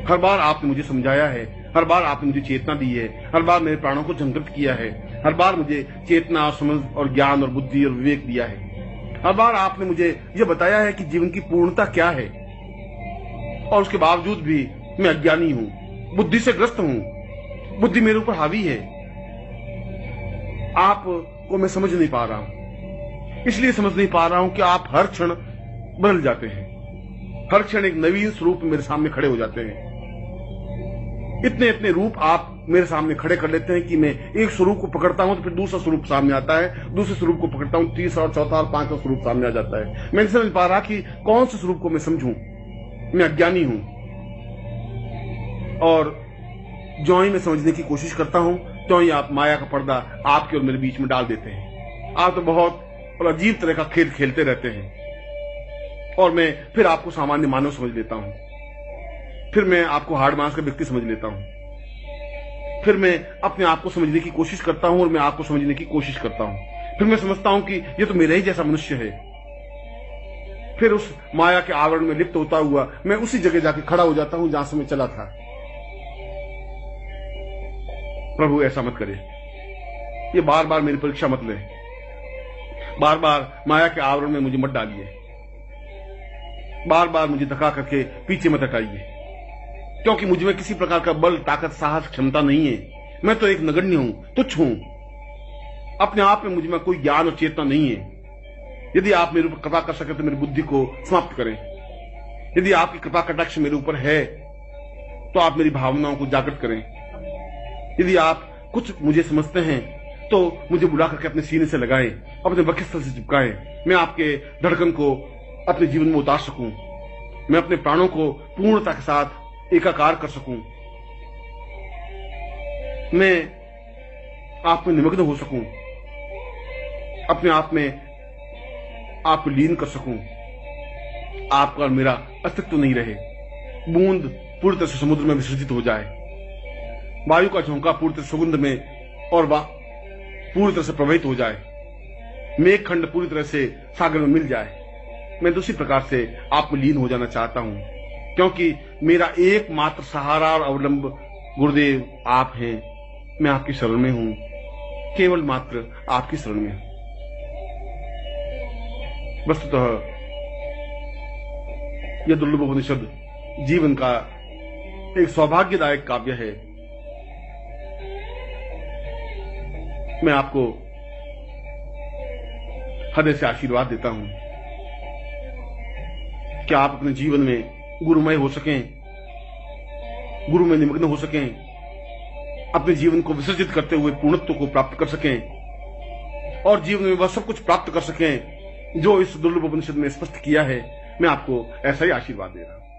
हर बार आपने मुझे समझाया है। हर बार आपने मुझे चेतना दी है। हर बार मेरे प्राणों को जागृत किया है। हर बार मुझे चेतना और समझ और ज्ञान और बुद्धि और विवेक दिया है। हर बार आपने मुझे यह बताया है कि जीवन की पूर्णता क्या है। और उसके बावजूद भी मैं अज्ञानी हूं, बुद्धि से ग्रस्त हूं। बुद्धि मेरे ऊपर हावी है। आपको मैं समझ नहीं पा रहा हूं। इसलिए समझ नहीं पा रहा हूं कि आप हर क्षण बदल जाते हैं। हर क्षण एक नवीन स्वरूप मेरे सामने खड़े हो जाते हैं। इतने इतने रूप आप मेरे सामने खड़े कर लेते हैं कि मैं एक स्वरूप को पकड़ता हूं तो फिर दूसरा स्वरूप सामने आता है। दूसरे स्वरूप को पकड़ता हूं, तीसरा और चौथा और पांचवा स्वरूप सामने आ जाता है। मैं नहीं समझ पा रहा कि कौन से स्वरूप को मैं समझूं। मैं अज्ञानी हूं और ज्यों ही मैं समझने की कोशिश करता हूं त्यों ही आप माया का पर्दा आपके और मेरे बीच में डाल देते हैं। आप तो बहुत और अजीब तरह का खेल खेलते रहते हैं। और मैं फिर आपको सामान्य मानव समझ लेता हूं, फिर मैं आपको हार्ड मास का व्यक्ति समझ लेता हूं, फिर मैं अपने आप को समझने की कोशिश करता हूं और मैं आपको समझने की कोशिश करता हूं, फिर मैं समझता हूं कि ये तो मेरे ही जैसा मनुष्य है। फिर उस माया के आवरण में लिप्त होता हुआ मैं उसी जगह जाके खड़ा हो जाता हूं जहां से मैं चला था। प्रभु ऐसा मत करे, ये बार बार मेरी परीक्षा मत ले, बार बार माया के आवरण में मुझे मत डालिए, बार बार मुझे धक्का करके पीछे मत हटाइए, क्योंकि मुझ में किसी प्रकार का बल, ताकत, साहस, क्षमता नहीं है। मैं तो एक नगण्य हूं, तुच्छ हूं। अपने आप में मुझ में कोई ज्ञान और चेतना नहीं है। यदि आप मेरे ऊपर कृपा कर सके तो मेरी बुद्धि को समाप्त करें। यदि आपकी कृपा कटाक्ष मेरे ऊपर है तो आप मेरी भावनाओं को जागृत करें। यदि आप कुछ मुझे समझते हैं तो मुझे बुला करके अपने सीने से लगाएं, अपने वक्षस्थल से चिपकाएं। मैं आपके धड़कन को अपने जीवन में उतार सकूं, मैं अपने प्राणों को पूर्णता के साथ एकाकार कर सकूं, मैं आप में निमग्न हो सकूं, अपने आप में आपको लीन कर सकूं, आपका और मेरा अस्तित्व नहीं रहे। बूंद पूरी तरह से समुद्र में विसर्जित हो जाए, वायु का झोंका पूरी तरह सुगंध में और पूरी तरह से प्रवाहित हो जाए, मेघखंड पूरी तरह से सागर में मिल जाए। मैं दूसरी प्रकार से आप में लीन हो जाना चाहता हूं, क्योंकि मेरा एकमात्र सहारा और अवलंब गुरुदेव आप हैं। मैं आपकी शरण में हूं, केवल मात्र आपकी शरण में हूं। वस्तुतः यह दुर्लभ उपनिषद जीवन का एक सौभाग्यदायक काव्य है। मैं आपको हृदय से आशीर्वाद देता हूं कि आप अपने जीवन में गुरुमय हो सकें, गुरु में निमग्न हो सकें, अपने जीवन को विसर्जित करते हुए पूर्णत्व को प्राप्त कर सकें और जीवन में वह सब कुछ प्राप्त कर सकें जो इस दुर्लभ उपनिषद में स्पष्ट किया है। मैं आपको ऐसा ही आशीर्वाद दे रहा हूं।